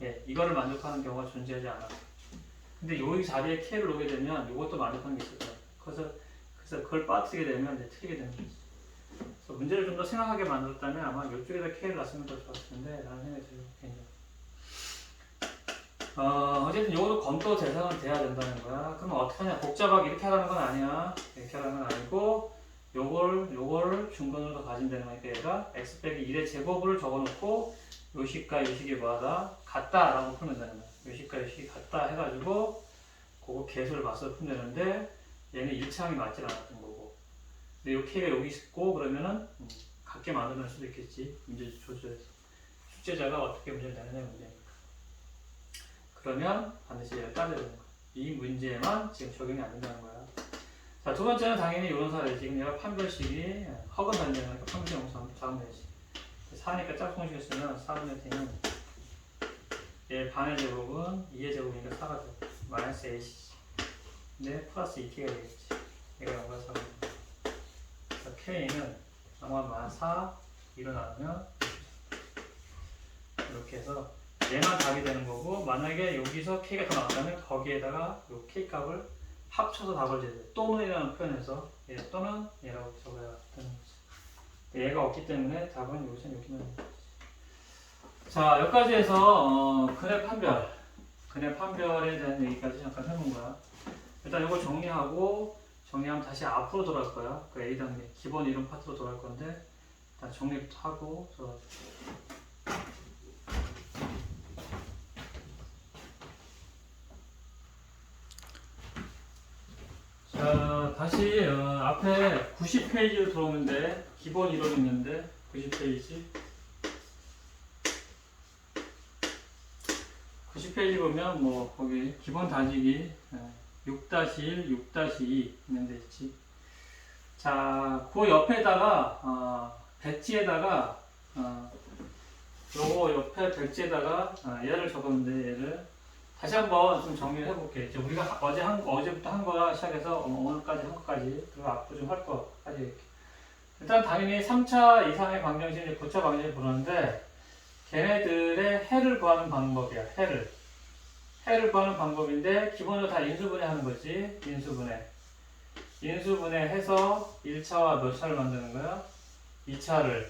예, 이거를 만족하는 경우가 존재하지 않아. 근데 요 자리에 K를 놓게 되면 이것도 만족하는 게 있을 거야. 그래서 그걸 빠뜨리게 되면 이제 틀리게 되는 거지. 그래서 문제를 좀 더 생각하게 만들었다면 아마 이쪽에다 K를 놨으면 더 좋았을 텐데 라는 생각이 들어요. 개인적으로. 어쨌든 요것도 검토 대상은 돼야 된다는 거야. 그럼 어떻게 하냐? 복잡하게 이렇게 하라는 건 아니야. 이렇게 하라는 건 아니고 요걸 중근으로 가진다는 거니까 얘가 x 빼기 1의 제곱을 적어놓고 요식과 요식이 뭐하다? 같다 라고 풀면 되는 거야. 요식과 요식이 같다 해가지고 그거 개수를 맞춰서 풀면 되는데 얘는 1차항이 맞질 않았던 거고 근데 요 k가 여기 있고 그러면은 같게 만들어낼 수도 있겠지. 문제 조절해서 출제자가 어떻게 문제를 내느냐의 문제니까. 그러면 반드시 얘를 따져야 되는 거야. 이 문제만 지금 적용이 안 된다는 거야. 자, 두 번째는 당연히 이런 사례지. 지금 얘가 판별식이 허근 단계니까 판별식 영상 작은 되지. 4니까 짝꿍식을 쓰면 4분의 t는 얘 반의 제곱은 2의 제곱이니까 4가 돼. 마이너스 AC. 근데 플러스 2K가 되겠지. 얘가 0과 4가 돼. 그래서 K는 아마 4, 2로 나누면 이렇게 해서 얘만 답이 되는 거고, 만약에 여기서 K가 더 나온다면 거기에다가 이 K 값을 합쳐서 답을 제시해. 또는이라는 표현에서 얘 또는 얘라고 적어야 되는 거지. 얘가 없기 때문에 답은 여기서 여기만. 자, 여기까지 해서 근의 판별에 대한 얘기까지 잠깐 해본 거야. 일단 이걸 정리하면 다시 앞으로 돌아갈 거야. 그 A 단계 기본 이론 파트로 돌아갈 건데 일단 정리부터 하고 자, 다시 앞에 90페이지로 들어오는데 기본 이론이 있는데 90페이지 보면 뭐 거기 기본 다지기 6-1, 6-2 있는데 있지. 자, 그 옆에다가 백지에다가 요거 옆에 백지에다가 얘를 적었는데 얘를 다시 한번 좀 정리를 해볼게. 이제 우리가 어제부터 한 거라 시작해서 오늘까지 한 것까지 그리고 앞으로 좀 할 거까지 이렇게. 일단 당연히 3차 이상의 방정식을 9차 방정식을 부르는데 걔네들의 해를 구하는 방법이야. 해를 구하는 방법인데 기본적으로 다 인수분해 하는 거지. 인수분해 해서 1차와 몇 차를 만드는 거야? 2차를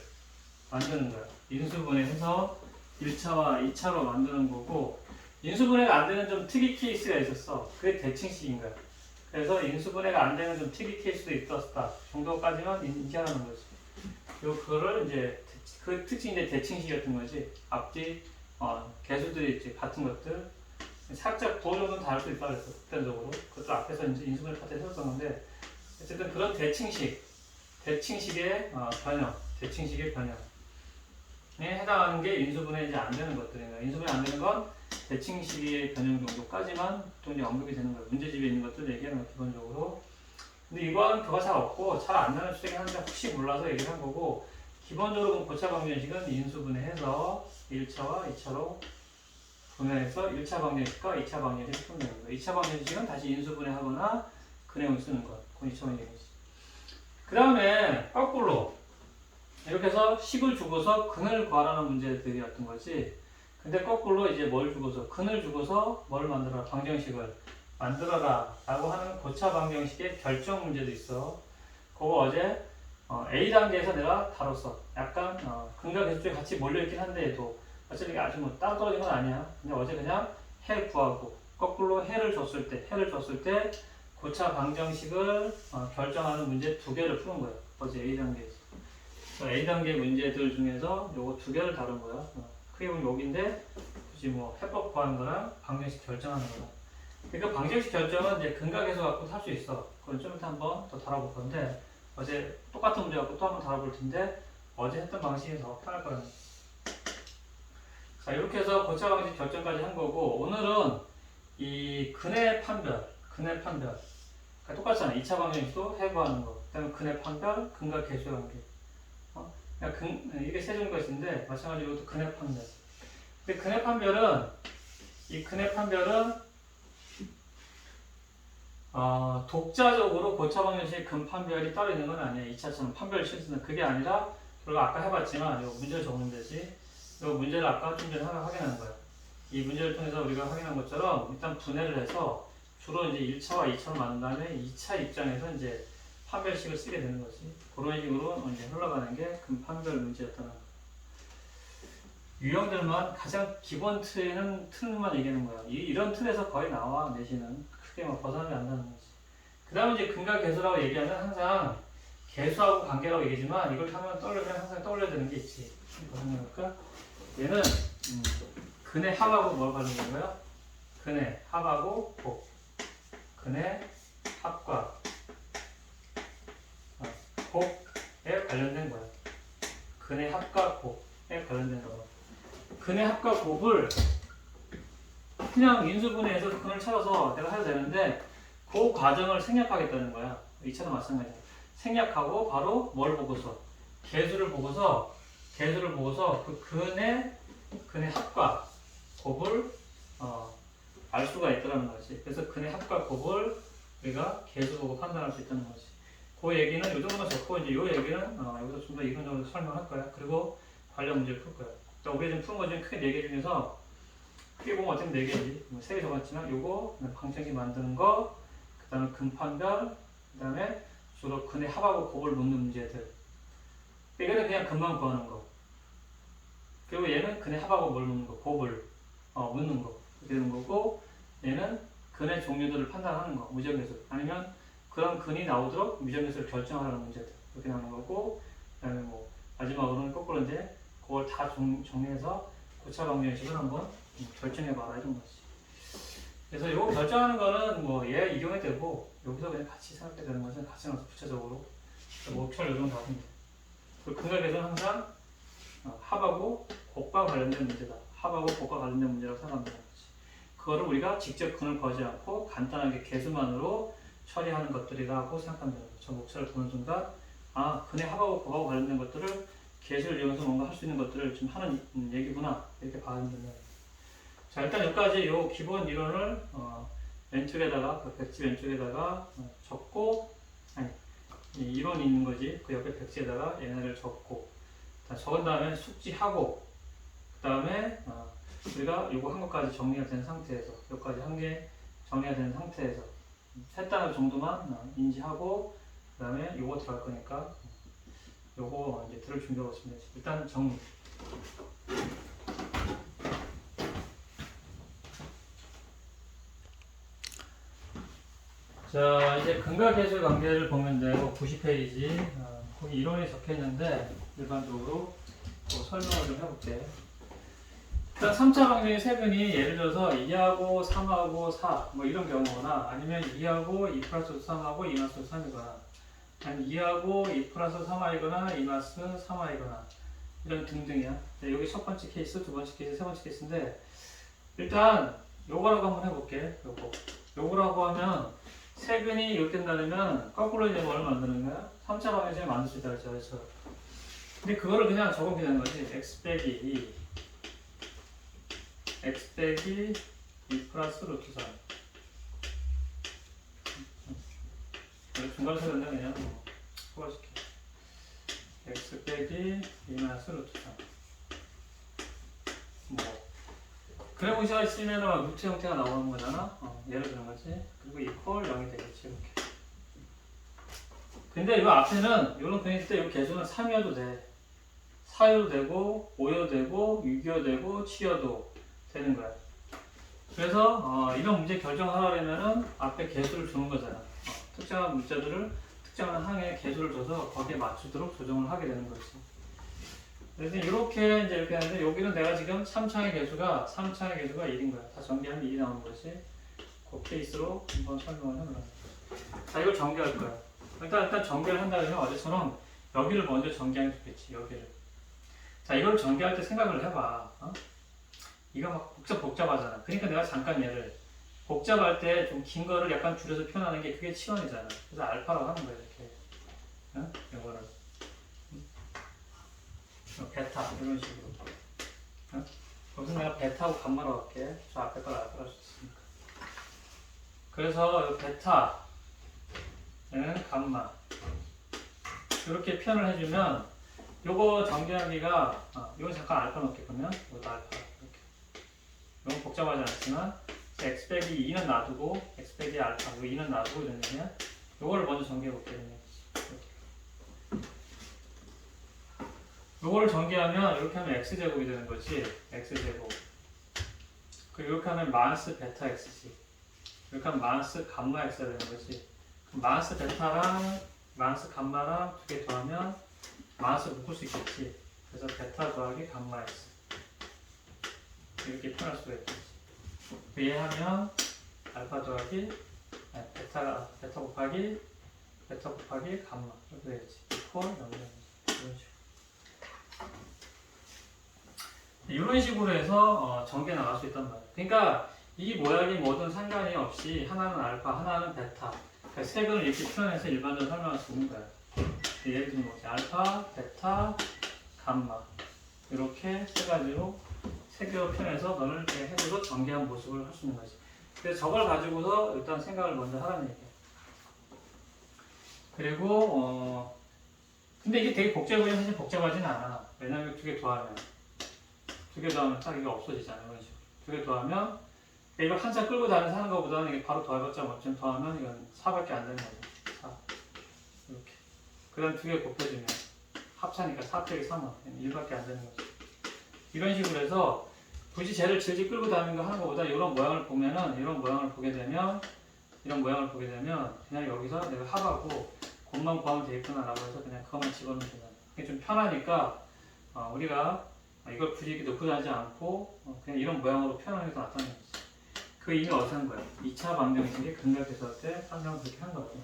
만드는 거야. 인수분해 해서 1차와 2차로 만드는 거고, 인수분해가 안 되는 좀 특이 케이스가 있었어. 그게 대칭식인 거야. 그래서 인수분해가 안 되는 좀 특이 케이스도 있었다 정도까지만 인지하라는 거지. 그거를 이제 그 특징이 이제 대칭식이었던 거지. 앞뒤 개수들이 있지. 같은 것들 살짝 도 정도는 다를 수 있다 그랬어. 극단적으로. 그것도 앞에서 이제 인수분해 파트에 세웠던 건데, 어쨌든 그런 대칭식의 변형에 해당하는 게 인수분해 이제 안 되는 것들이에요. 인수분해 안 되는 건 대칭식의 변형 정도까지만 또 이제 언급이 되는 거예요. 문제집에 있는 것들 얘기하는 거 기본적으로. 근데 이건 그거 잘 없고 잘 안 나는 수식이 하는데 혹시 몰라서 얘기를 한 거고, 기본적으로 고차 방정식은 인수분해해서 1차와 2차로 분해해서 1차 방정식과 2차 방정식을 풀어내는 거예요. 2차 방정식은 다시 인수분해하거나 그 내용을 쓰는 것. 그건 2차 방정식이지. 그 다음에 거꾸로 이렇게 해서 식을 주고서 근을 구하라는 문제들이었던 거지. 근데 거꾸로 이제 뭘 주고서 근을 주고서 뭘 만들어라, 방정식을 만들어라 라고 하는 고차 방정식의 결정 문제도 있어. 그거 어제 A 단계에서 내가 다뤘어. 약간 근과 계수 쪽에 같이 몰려있긴 한데 얘도 어차피 아주 뭐 따로 떨어진 건 아니야. 근데 어제 그냥 해 구하고 거꾸로 해를 줬을 때 고차 방정식을 결정하는 문제 2개를 푸는 거야. 어제 A 단계에서. A 단계 문제들 중에서 요거 2개를 다룬 거야. 크게 보면 여기인데 굳이 뭐 해법 구하는 거랑 방정식 결정하는 거야. 그러니까 방정식 결정은 이제 근과 계수 갖고 할 수 있어. 그건 좀 이따 한번 더 다뤄볼 건데, 어제 똑같은 문제 갖고 또 한번 다뤄볼 텐데 어제 했던 방식이 더 편할 거야. 자, 이렇게 해서 고차 방식 결정까지 한 거고, 오늘은 이 근의 판별. 그러니까 똑같잖아. 2차 방정식도 해부하는 거. 그다음에 근의 판별, 근과 계수의 관계. 이게 세 종류가 있는데 마찬가지로 또 근의 판별. 근데 근의 판별은 독자적으로 고차 방정식 근 판별이 따로 있는 건 아니야. 2차처럼 판별 실수는 그게 아니라, 우리가 아까 해봤지만 이 문제를 적는 데지. 이 문제를 아까 좀 전에 확인한 거야. 이 문제를 통해서 우리가 확인한 것처럼 일단 분해를 해서 주로 이제 1차와 2차로 만든 다음에 2차 입장에서 이제 판별식을 쓰게 되는 거지. 그런 식으로 이제 흘러가는 게 근 판별 문제였다는 거. 유형들만 가장 기본 틀만 얘기하는 거야. 이런 틀에서 거의 나와. 내신은 크게 뭐 벗어나지 않는다는 거지. 그 다음에 이제 근과 계수라고 얘기하면 항상 계수하고 관계라고 얘기지만, 이걸 하면 항상 떠올려야 되는 게 있지. 그러니까 얘는 근의 합하고 뭘 관련된 거야? 근의 합하고 곱. 근의 합과 곱에 관련된 거야. 근의 합과 곱에 관련된 거. 근의 합과 곱을 그냥 인수분해해서 근을 찾아서 내가 해도 되는데, 그 과정을 생략하겠다는 거야. 2차도 마찬가지야. 생략하고 바로 뭘 보고서? 계수를 보고서 그 근의 합과 곱을 알 수가 있다는 거지. 그래서 근의 합과 곱을 우리가 계수 보고 판단할 수 있다는 거지. 그 얘기는 이 정도만 적고 이제 이 얘기는 여기서 좀 더 이론적으로 설명할 거야. 그리고 관련 문제를 풀 거야. 자, 우리가 지금 푸는 거 중에 크게 4개 중에서 크게 보면 어떻게 4개지? 3개 적었지만 요거 방정식 만드는 거, 그 다음에 근판별, 그 다음에 주로 근의 합하고 곱을 묻는 문제들. 이거는 그냥 근만 구하는 거. 그리고 얘는 근의 합하고 뭘 묻는 거, 곱을 묻는 거. 이렇게 되는 거고, 얘는 근의 종류들을 판단하는 거, 무정계수. 아니면 그런 근이 나오도록 무정계수를 결정하라는 문제들. 이렇게 나오는 거고, 그 다음에 뭐, 마지막으로는 거꾸로 이제 그걸 다 정리해서 고차 방정식을 한번 결정해봐라 이런 거지. 그래서 이거 결정하는 거는 뭐 얘 이용해도 되고, 여기서 그냥 같이 생각해야 되는 것은 같이 나눠서 구체적으로 목표를 요정 다 하면 돼. 그 근각에서는 항상 합하고 곱과 관련된 문제다. 합하고 곱과 관련된 문제라고 생각한다는 거지. 그거를 우리가 직접 근을 거지 않고 간단하게 계수만으로 처리하는 것들이라고 생각한다는 거죠. 저 목차를 보는 순간 근의 합하고 곱하고 관련된 것들을 계수를 이용해서 뭔가 할 수 있는 것들을 좀 하는 얘기구나 이렇게 봐야 된다면. 자, 일단 여기까지 요 기본 이론을 왼쪽에다가 그 백지 왼쪽에다가 적고 이 이론이 있는 거지. 그 옆에 백지에다가 얘네를 적고 적은 다음에 숙지하고 그 다음에 우리가 요거 한 것까지 정리가 된 상태에서 여기까지 한 개 정리가 된 상태에서 세 단어 정도만 인지하고 그 다음에 요거 들어갈 거니까 요거 이제 들을 준비하고 있습니다. 일단 정리. 자, 이제 근각계수 관계를 보면 돼요. 90페이지. 거기 이론이 적혀 있는데 일반적으로 설명을 좀 해볼게. 일단 3차 방정의 세분이 예를 들어서 2하고 3하고 4 뭐 이런 경우거나 아니면 2하고 2 플러스 3하고 2 마이너스 3이거나 아니면 2하고 2 플러스 3i거나 2 마이너스 3i거나 이런 등등이야. 여기 첫 번째 케이스, 두 번째 케이스, 세 번째 케이스인데 일단 요거라고 한번 해볼게. 요거라고 하면 세근이 이렇게 된다면 거꾸로 이제 뭘 만드는 거야? 3차 방정식을 만들 수 있다 그랬죠. 근데 그거를 그냥 적으면 되는 거지. x 빼기 2 플러스 루트 3. 중간 세근은 그냥 소화시켜. x 빼기 2 마이너스 루트 3. 뭐 그래 공식가 있으면 루트 형태가 나오는 거잖아. 예를 들은 거지. 그리고 이퀄 0이 되겠지 이렇게. 근데 이 앞에는 이런 그림 때 이 개수는 3이어도 돼. 4여도 되고 5여도 되고 6여도 되고 7여도 되는 거야. 그래서 이런 문제 결정하려면은 앞에 개수를 주는 거잖아. 특정한 문자들을 특정한 항에 개수를 줘서 거기에 맞추도록 조정을 하게 되는 거지. 그래서 이렇게 이제 이렇게 하는데 여기는 내가 지금 3창의 개수가 1인 거야. 다 전개하면 1이 나오는 거지. 그 케이스로 한번 설명을 해보자. 자, 이걸 전개할 거야. 일단 전개를 한다면 어제처럼 여기를 먼저 전개하면 좋겠지. 여기를. 자, 이걸 전개할 때 생각을 해봐. 이거 막 복잡하잖아. 그러니까 내가 잠깐 얘를 복잡할 때 좀 긴 거를 약간 줄여서 표현하는 게 그게 치원이잖아. 그래서 알파라고 하는 거야 이렇게. 이거를. 베타 이런 식으로. 거기서 내가 베타하고 감마로 갈게. 저 앞에 걸 알파로 할 수 있으니까. 그래서 베타 얘는 감마 이렇게 표현을 해주면 요거 전개하기가 이건 잠깐 알파 넣게 보면 이것도 알파 이렇게. 너무 복잡하지 않지만 x 빼기 2는 놔두고 x 빼기 알파 요 2는 놔두고 이러면 요거를 먼저 전개해 볼게요. 요거를 전개하면 이렇게 하면 x제곱이 되는 거지. x제곱. 그리고 이렇게 하면 마이너스 베타 x지. 이렇게 하면 마이너스 감마 x가 되는 거지. 그럼 마이너스 베타랑 마이너스 감마랑 두 개 더하면 마이너스 묶을 수 있겠지. 그래서 베타 더하기 감마 x 이렇게 표현할 수가 있겠지. 이해하면 알파 더하기 베타 곱하기 감마 이렇게 되겠지. 이퀄 0 이런 식으로. 이런 식으로 해서 전개 나갈 수 있단 말이야. 그러니까 이 모양이 뭐든 상관이 없이 하나는 알파, 하나는 베타. 그러니까 색을 이렇게 표현해서 일반적으로 설명할 수 있는 거야. 예를 들면 뭐지? 알파, 베타, 감마. 이렇게 세 가지로 세개로 표현해서 너는 이렇게 해줘서 전개한 모습을 할 수 있는 거지. 그래서 저걸 가지고서 일단 생각을 먼저 하라는 얘기야. 그리고 근데 이게 되게 복잡해 보이면 사실 복잡하진 않아. 왜냐면 두 개 더하면 딱 이게 없어지잖아. 이런 식으로 두 개 더하면 이걸 한참 끌고 다니면서 하는 것보다는 이게 바로 더해봤자 뭐 좀 더하면 이건 4밖에 안 되는 거죠. 4 이렇게. 그 다음 두 개 곱해주면 합차니까 4 빼기 3은 1밖에 안 되는 거죠. 이런 식으로 해서 굳이 쟤를 질질 끌고 다니는 거 하는 것보다 이런 모양을 보면은 이런 모양을 보게 되면 그냥 여기서 내가 합하고 곱만 구하면 되겠구나라고 해서 그냥 그것만 집어넣으면 된다. 이게 좀 편하니까 우리가 이걸 굳이 이렇게 놓고 다니지 않고 그냥 이런 모양으로 표현하는 게 나타나는 거지. 그 이미 어디서 한 거야? 2차 방정식의 근각에서 때 상상을 그렇게 한 거거든.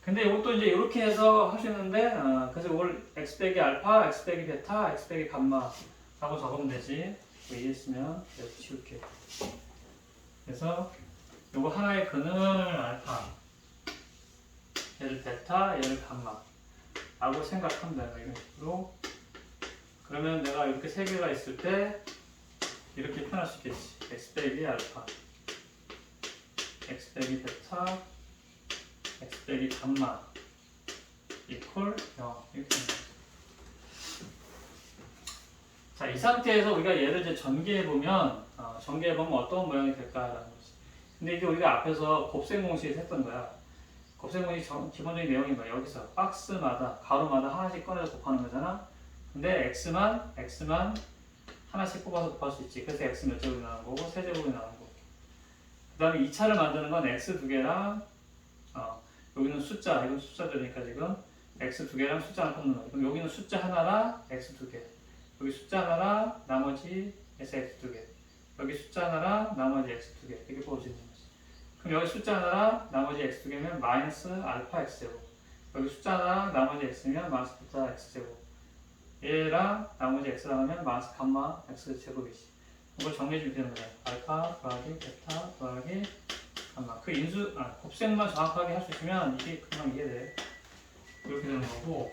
근데 이것도 이제 이렇게 해서 하시는데 그래서 이걸 x 빼기 알파, x 빼기 베타, x 빼기 감마 라고 적으면 되지. 이해했으면 이렇게 치울게. 그래서 요거 하나의 근을 알파, 얘를 베타, 얘를 감마 라고 생각하면 된다. 이런 식으로. 그러면 내가 이렇게 세 개가 있을 때 이렇게 표현할 수 있겠지. x 빼기 알파, x 빼기 베타, x 빼기 감마 이퀄 0 이렇게 됩니다. 자, 이 상태에서 우리가 얘를 이제 전개해보면 어떤 모양이 될까라는 거지. 근데 이게 우리가 앞에서 곱셈 공식에서 했던 거야. 곱셈 공식 기본적인 내용인 거야. 여기서 박스마다 가로마다 하나씩 꺼내서 곱하는 거잖아. 근데 x만 하나씩 뽑아서 곱할 수 있지. 그래서 x 몇 제곱이 나오는 거고 세제곱이 나오는 거고. 그 다음에 2차를 만드는 건 x 두 개랑 여기는 숫자, 이건 숫자들이니까 지금 x 두 개랑 숫자 하나 뽑는 거야. 그럼 여기는 숫자 하나랑 x 두 개. 여기 숫자 하나랑 나머지 x 두 개. 여기 숫자 하나랑 나머지 x 두 개. 이렇게 뽑을 수 있는 거지. 그럼 여기 숫자 하나랑 나머지 x 두 개면 마이너스 알파 x제곱. 여기 숫자 하나랑 나머지 x면 마이너스 베타 x제곱. 얘랑 나머지 x랑 하면 마이너스 감마 x제곱이지. 이걸 정리해주면 되는 거야. 알파 더하기 베타 더하기 감마. 그 곱셈만 정확하게 할 수 있으면 이게 금방 이해돼. 이렇게 되는 거고.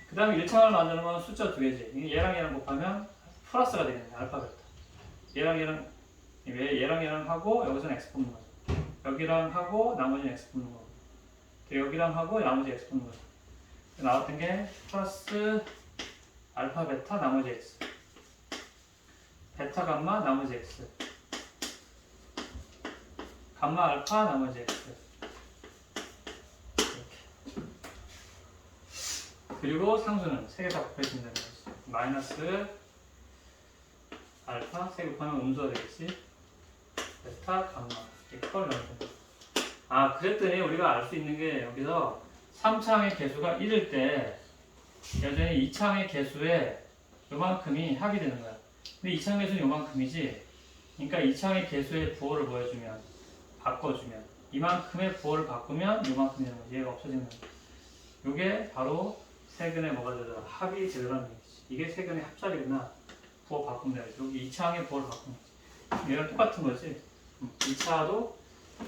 그 다음에 1차원을 만드는 건 숫자 두 개지. 얘랑 곱하면 플러스가 되겠네. 알파 베타. 얘랑 하고 여기서는 x 뽑는 거죠. 여기랑 하고 나머지는 x 뽑는 거고. 여기랑 하고 나머지 x 뽑는 거죠. 나왔던 게 플러스 알파 베타 나머지 x. 베타 감마 나머지 x. 감마 알파 나머지 x. 그리고 상수는 세 개 다 곱해진다는 거지. 마이너스 알파 세 개 곱하면 음수가 되겠지. 베타 감마 이퀄 0. 그랬더니 우리가 알 수 있는 게 여기서 3차항의 개수가 1일 때 여전히 2차항의 개수에 요만큼이 합이 되는 거야. 근데 2차항 개수는 요만큼이지. 그러니까 2차항의 개수의 부호를 바꿔주면 이만큼의 부호를 바꾸면 요만큼이 되는 거지. 얘가 없어지는 거야. 요게 바로 세근의 뭐가 되더라? 합이 되더라는 얘기지. 이게 세근의 합작이구나. 부호 바꾸면 되지. 여기 2차항의 부호를 바꾸면 되지. 얘랑 똑같은 거지. 2차도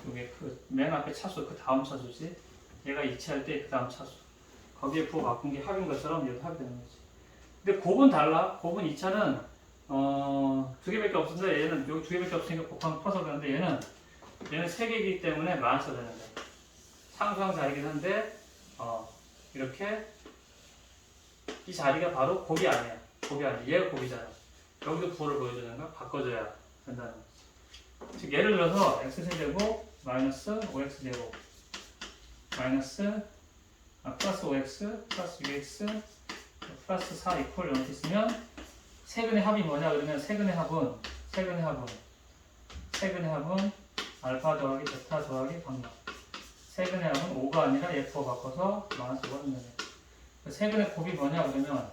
여기 맨 앞에 차수, 그 다음 차수지. 얘가 2차일 때 그 다음 차수. 거기에 부호 바꾼 게 합인 것처럼 얘도 합이 되는 거지. 근데 곱은 달라. 곱은 2차는 두 개밖에 없는데 얘는 여기 두 개밖에 없으니까 곱하면 퍼서 그러는데 얘는 세 개이기 때문에 마이너스 되는 거야. 상수항 자리긴 한데 이렇게 이 자리가 바로 곱이 아니야. 얘가 곱이잖아. 여기도 부호를 보여주는 거 바꿔줘야 된다는 거지. 즉 예를 들어서 x세제곱 마이너스 5x제곱 마이너스 플러스 5x 플러스 6x 플러스 4 이퀄 0 있으면 세근의 합이 뭐냐 그러면 세근의 합은 알파 더하기 베타 더하기 감마. 세근의 합은 5가 아니라 F로 바꿔서 마이너스 5가 된다네. 세근의 곱이 뭐냐 그러면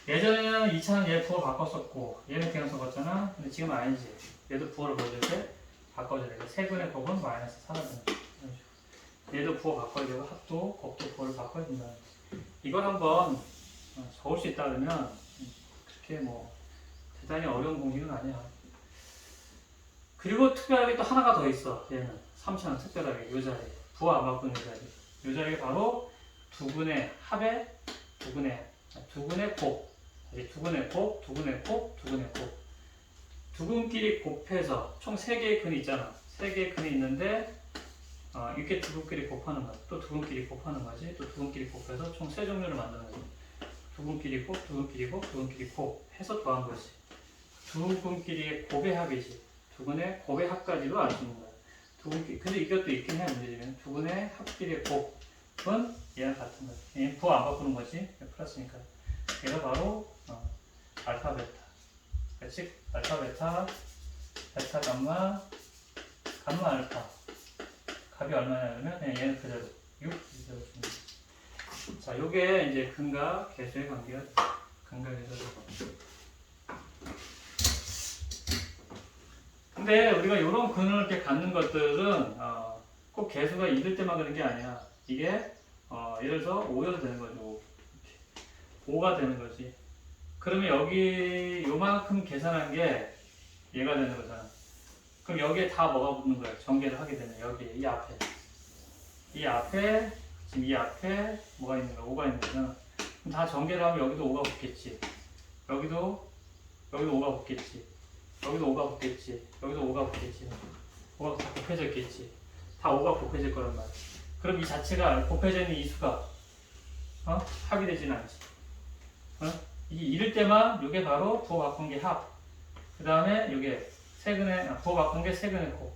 예전에는 2차는 얘 부호 바꿨었고 얘는 그냥 적었잖아. 근데 지금 아니지. 얘도 부호를 보여줄 때 바꿔줘야 돼. 세근의 곱은 마이너스 4가 된다. 얘도 부호 바꿔야 되고 합도 곱도 부호를 바꿔야 된다. 이걸 한번 적을 수 있다 그러면 그렇게 뭐 대단히 어려운 공식은 아니야. 그리고 특별하게 또 하나가 더 있어. 얘는 3차는 특별하게 요 자리 부호 안 바꾸는 요 자리가 바로 두근의 합의 두근의 두근의 곱. 다시 두근의 곱, 두근의 곱, 두근의 곱. 두근끼리 곱해서 총 3개의 근이 있잖아. 3개의 근이 있는데 이렇게 두근끼리 곱하는 거야. 또 두근끼리 곱하는 거지. 또 두근끼리 곱해서 총 3종류를 만드는 거지. 두근끼리 곱, 두근끼리 곱, 두근끼리 곱 해서 더한 거지. 두근끼리의 곱의 합이지. 두근의 곱의 합까지도 알 수 있는 거야. 두근끼리, 근데 이것도 있긴 해, 문제지만. 두근의 합끼리의 곱은 얘랑 같은 거야. 얘는 부호 안 바꾸는 거지. 플러스니까. 얘가 바로 알파, 베타. 즉, 알파, 베타, 베타, 감마, 감마, 알파. 값이 얼마냐면 그냥 얘는 그대로 6 그대로 줍니다. 자, 요게 이제 근과 계수의 관계가 근과 계수. 근데 우리가 이런 근을 이렇게 갖는 것들은 꼭 계수가 있을 때만 그런 게 아니야. 이게 예를 들어서 5여도 되는 거죠. 5가 되는 거지. 그러면 여기 요만큼 계산한 게 얘가 되는 거잖아. 그럼 여기에 다 뭐가 붙는 거야? 전개를 하게 되면 여기 이 앞에 지금 이 앞에 뭐가 있는 거야? 5가 있는 거잖아. 그럼 다 전개를 하면 여기도 5가 붙겠지. 여기도 5가 붙겠지. 여기도 5가 붙겠지. 여기도 5가 붙겠지. 5가 다 곱해져 있겠지. 다 5가 곱해질 거란 말이야. 그럼 이 자체가 곱해져 있는 이 수가 합이 되지는 않지. 이게 이럴 때만 이게 바로 부호 바꾼 게 합. 그 다음에 이게 부호 바꾼 게 세근의 곱.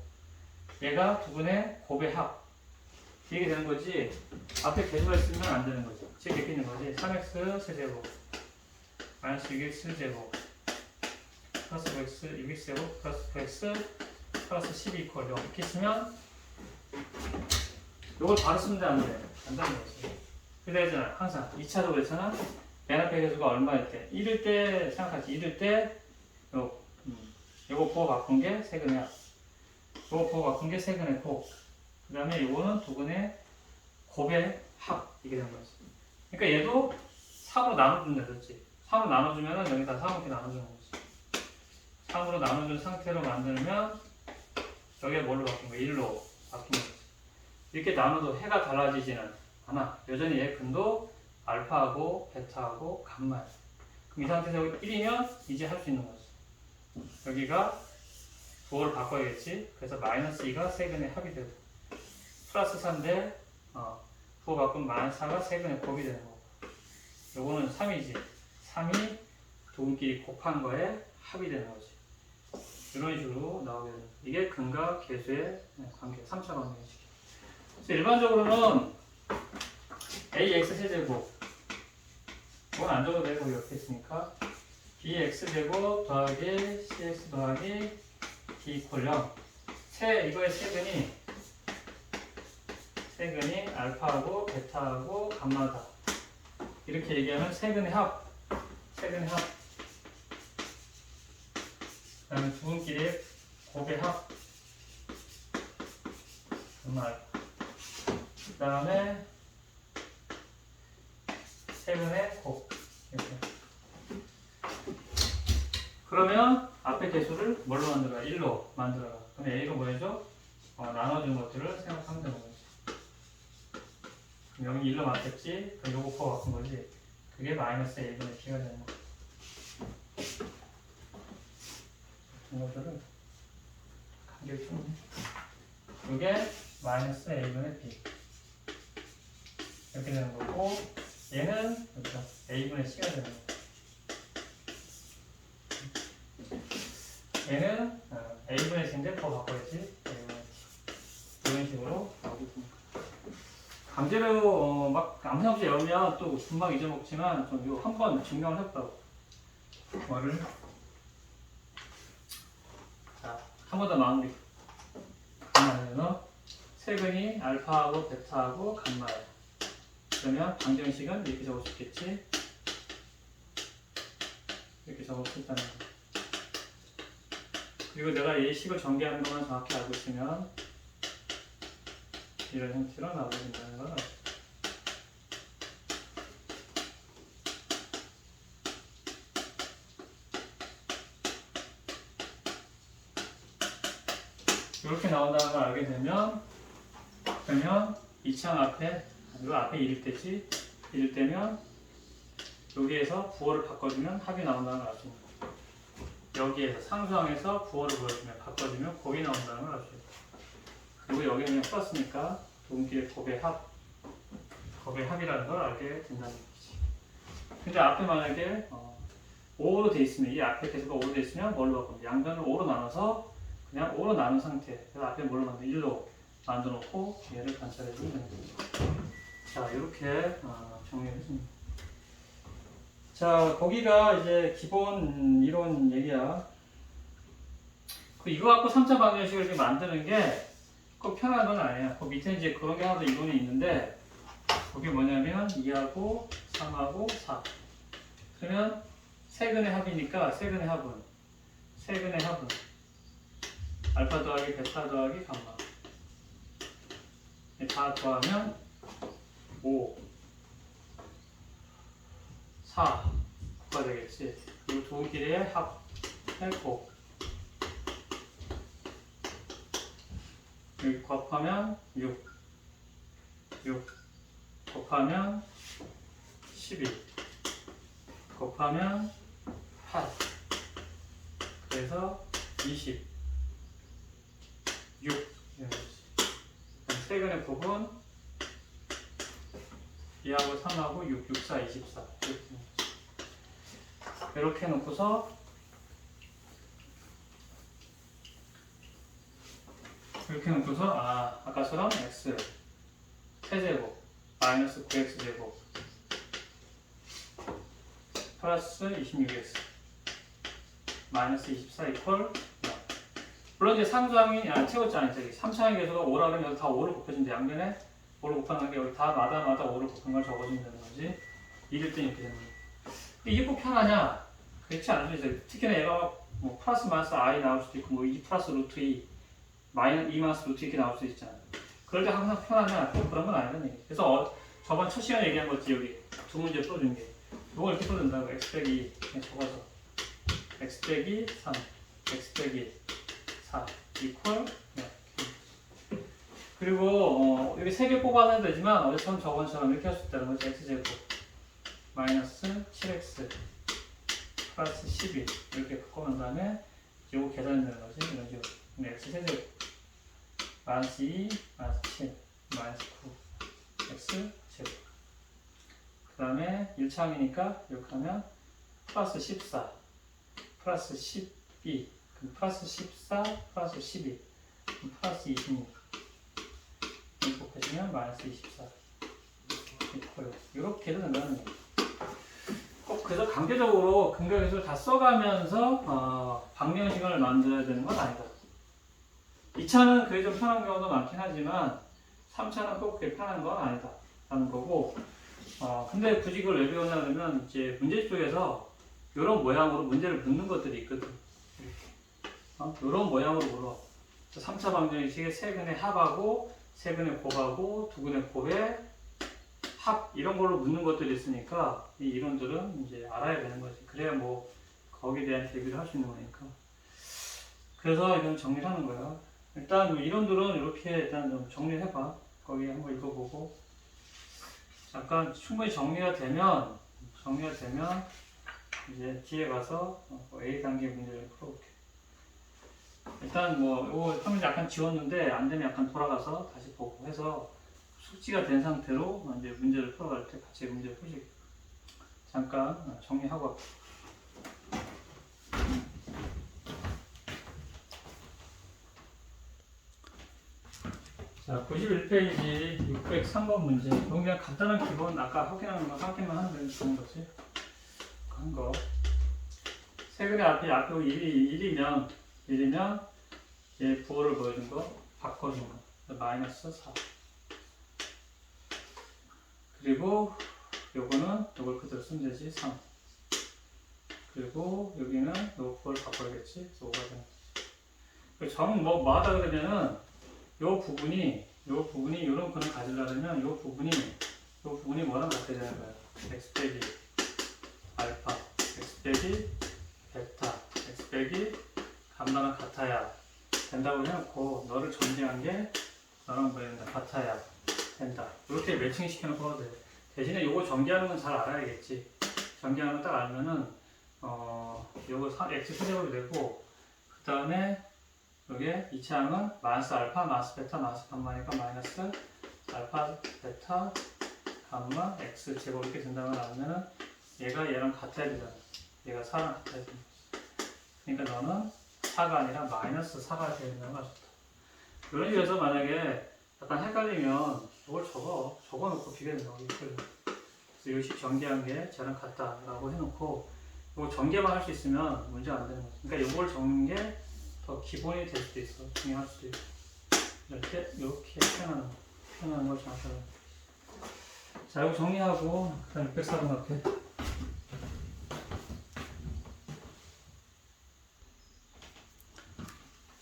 얘가 두근의 곱의 합. 이게 되는 거지. 앞에 계수가 있으면 안 되는 거지. 즉 이렇게 있는 거지. 3x 세제곱 마이너스 6x 제곱 플러스 9x 6x 제곱 플러스 9x 플러스 12 이퀄 이렇게 쓰면 요걸 바로 쓰면 안 돼. 안 되는 거지. 그래서 항상 2차도 그랬잖아. 맨 앞에 계수가 얼마일 때? 1일 때 생각하지. 1일 때 요거 부호 바꾼 게 세근의 합. 요거 부호 바꾼 게 세근의 곱. 그 다음에 요거는 두근의 곱의 합. 이게 되는 거지. 그러니까 얘도 3으로 나눠준다 그랬지. 3으로 나눠주면은 여기다 3으로 나눠주는 거지. 3으로 나눠준 상태로 만들면 여기가 뭘로 바뀐 거야? 1로 바뀐 거지. 이렇게 나눠도 해가 달라지지는 않아. 여전히 얘 근도 알파하고 베타하고 감마야. 그럼 이 상태에서 1이면 이제 할 수 있는 거지. 여기가 부호를 바꿔야겠지. 그래서 마이너스 2가 세근의 합이 되고 플러스 3인데 부호 바꾸면 마이너스 4가 세근의 곱이 되는 거고 요거는 3이지. 3이 두근끼리 곱한 거에 합이 되는 거지. 이런 식으로 나오게 되는 거지. 이게 근과 계수의 관계, 3차 관계식. 그래서 일반적으로는 ax 세제곱 이건 안 적어도 되고 이렇게 있으니까 bx제곱 더하기 cx 더하기 d 이퀄 0 이거의 세근이 알파하고 베타하고 감마다 이렇게 얘기하면 세근의 합 그 다음에 두근끼리 곱의 합 감마 알파 그 다음에 세근의 곱 이렇게. 그러면 앞에 계수를 뭘로 만들어라? 1로 만들어라. 그럼 A가 뭐 해줘? 나눠준 것들을 생각하면 되는 거지. 그럼 여기 1로 맞겠지? 그럼 요거 부호 바꾼 거지. 그게 마이너스 A분의 B가 되는 거야. 이것들은 간격이 좀 이게 마이너스 A분의 B 이렇게 되는 거고 얘는 그렇죠. A분의 C가 되는 거고 얘는 A분의 C인데 더 바꿔야지 A분의 T 이런 식으로 나오게 됩니다. 강제로 막 아무 생각 없이 외우면 또 금방 잊어먹지만 좀 이거 한번 증명을 해봤다고 뭐를 자, 한 번 더 마무리 감마에는 세근이 알파하고 베타하고 감마야. 그러면 방정식은 이렇게 적을 수 있겠지. 이렇게 적을 수 있다는 거. 그리고 내가 이 식을 전개하는 것만 정확히 알고 있으면 이런 형태로 나오게 된다는 걸 알죠. 이렇게 나온다는 걸 알게 되면 그러면 이 창 앞에 이 앞에 1일 때지 1일 때면 여기에서 부호를 바꿔주면 합이 나온다는 걸 알 수 있는 거예요. 여기에서 상수항에서 부호를 보여주면 바꿔주면 곱이 나온다는 걸 알 수 있어요. 그리고 여기는 그냥 플러스니까 두분끼리 곱의 합이라는 걸 알게 된다는 얘기지. 근데 앞에 만약에 5로 돼 있으면, 이 앞에 계수가 5로 돼 있으면 뭘로 바꾸면 양변을 5로 나눠서 그냥 5로 나눈 상태. 그래서 앞에 뭘로 만들어? 1로 만들어 놓고 얘를 관찰해 주면 되는 거죠. 자, 이렇게 정리를 했습니다. 자, 거기가 이제 기본 이론 얘기야. 이거 갖고 3차 방정식을 지금 만드는 게 꼭 편한 건 아니에요. 그 밑에 이제 그런 게 하나 더 이론이 있는데, 그게 뭐냐면 2하고 3하고 4. 그러면 세근의 합이니까 세근의 합은 알파 더하기 베타 더하기 감마. 다 더하면 5, 4, 9가 되겠지. 이 두 길이의 합의 곱. 여기 곱하면 6, 곱하면 12, 곱하면 8. 그래서 20, 6. 세근의 곱은 2하고 3하고 6, 6, 4, 24. 이렇게 놓고서 아까처럼 x 세제곱 마이너스 9x 제곱 플러스 26x 마이너스 24 이퀄 0. 물론 이제 상수항이 최고짜리 저기 3차항의 계수가 5라 그러면 여기 다 5를 곱해준대. 양변에 5를 곱하는 게 여기 다 마다 5를 곱한 걸 적어주면 되는 거지. 이럴 때 이렇게 되는 거야. 이게 꼭 편하냐? 그렇지 않을 수 있어요. 특히나 얘가 뭐 플러스 마이너스 i 나올 수도 있고 뭐 2 플러스 루트 2 마이너스 2 마이너스 루트 이렇게 나올 수도 있잖아. 그럴 때 항상 편하냐? 꼭 그런 건 아니라는 얘기. 그래서 저번 첫 시간에 얘기한 거지. 여기 두 문제 풀어준 게 이걸 이렇게 풀어준다고. x 빼기 그냥 적어서 x 빼기 3 x 빼기 4 이퀄 네. 그리고 여기 3개 뽑아서 해도 되지만 어제처럼 저번처럼 이렇게 할 수 있다는 거지. x제곱 마이너스 7x 플러스 12 이렇게 바꿔놓은 다음에 이거 계산되는 거지. 이런 식으로 x 세제곱 마이너스 2 마이너스 7 마이너스 9 x 제곱 그 다음에 1차항이니까 이렇게 하면 플러스 14 플러스 12 플러스 14 플러스 12 플러스 26 이렇게 곱해주면 마이너스 24 이렇게 해도 된다는 거예요. 꼭 그래서 강제적으로 근각계수를 다 써가면서 방정식을 만들어야 되는 건 아니다. 2차는 그게 좀 편한 경우도 많긴 하지만 3차는 꼭 그게 편한 건 아니다 라는 거고, 근데 굳이 그걸 왜 배우냐 그러면 이제 문제 쪽에서 이런 모양으로 문제를 묻는 것들이 있거든. 이런 모양으로 물어. 3차 방정식의 세근의 합하고 세근의 곱하고 두근의 곱의 합 이런 걸로 묻는 것들이 있으니까 이 이론들은 이제 알아야 되는 거지. 그래야 뭐 거기에 대한 대비를 할 수 있는 거니까. 그래서 이건 정리를 하는 거야. 일단 이론들은 이렇게 일단 좀 정리해봐. 거기 한번 읽어보고 잠깐 충분히 정리가 되면 이제 뒤에 가서 A 단계 문제를 풀어볼게. 일단 뭐 이거 화면 약간 지웠는데 안 되면 약간 돌아가서 다시 보고 해서 숙지가 된 상태로 이제 문제를 풀어갈 때 같이 문제를 푸시게. 잠깐 정리하고. 자, 91페이지 603번 문제. 이건 그냥 간단한 기본 아까 확인하는 거 확인만 하면 되는 거지. 한 거. 세근의 앞에 1이면 얘 부호를 보여준 거 바꿔준 거 마이너스 4. 그리고 요거는 요걸 그대로 쓰면 되지 3. 그리고 여기는 요 부호를 바꿔야겠지. 그래서 5가 되는 거지. 정 뭐하다 그러면은 요 부분이 요런 거는 가지려면 요 부분이 뭐랑 같아야 되는 거야. x 빼기 알파, x 빼기 베타, x 빼기 감마랑 같아야 된다고 해놓고 너를 전제한 게 너랑 뭐 된다 같아야 된다. 이렇게 매칭 시켜놓고 돼. 대신에 요거 전개하는 건 잘 알아야겠지. 전개하는 거 딱 알면은 요거 x 세제곱이 되고 그 다음에 여기에 이차항은 마이너스 알파, 마이너스 베타, 마이너스 감마니까 마이너스 알파, 베타, 감마, x 제곱 이렇게 된다고 알면은 얘가 얘랑 같아야 되잖아. 얘가 4랑 같아야 된다. 그러니까 너는 4가 아니라 마이너스 4가 되야 된다는 걸 좋다. 이런 식에서 만약에 약간 헷갈리면 이걸 적어놓고 비교해서 그래서 요식 전개한 게 쟤랑 같다라고 해놓고 이거 전개만 할 수 있으면 문제가 안 되는 거지. 그러니까 이걸 적는 게 더 기본이 될 수도 있어. 중요할 수도 있어. 이렇게 표현하는 걸 잘하셔야 돼. 자, 이거 정리하고 그다음 604번 갈게.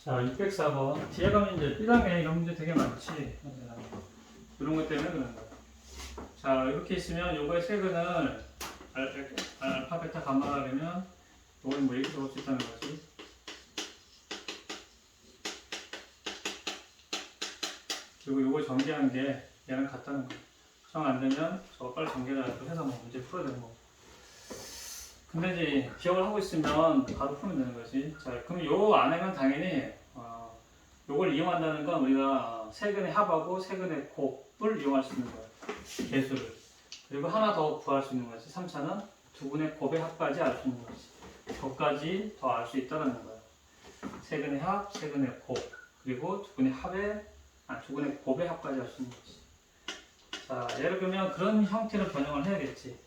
자, 604번. 뒤에 가면 이제 B단계 이런 문제 되게 많지. 이런 것 때문에 그런 거야. 자, 이렇게 있으면 요거의 세근을 알파, 베타, 감마라 그러면 요걸 뭐 이렇게 적을 수 있다는 거지. 그리고 요거 전개한 게 얘랑 같다는 거야. 정 안 되면 저거 빨리 전개를 해서 뭐 문제 풀어야 되는 거고. 근데 이제 기억을 하고 있으면 바로 풀면 되는 거지. 자, 그럼 요 안에는 당연히 요걸 이용한다는 건 우리가 세근의 합하고 세근의 곱을 이용할 수 있는 거야. 개수를. 그리고 하나 더 구할 수 있는 거지. 3차는 두 분의 곱의 합까지 알 수 있는 거지. 그것까지 더 알 수 있다는 거야. 세근의 합, 세근의 곱. 그리고 두 분의 곱의 합까지 알 수 있는 거지. 자, 예를 들면 그런 형태로 변형을 해야겠지.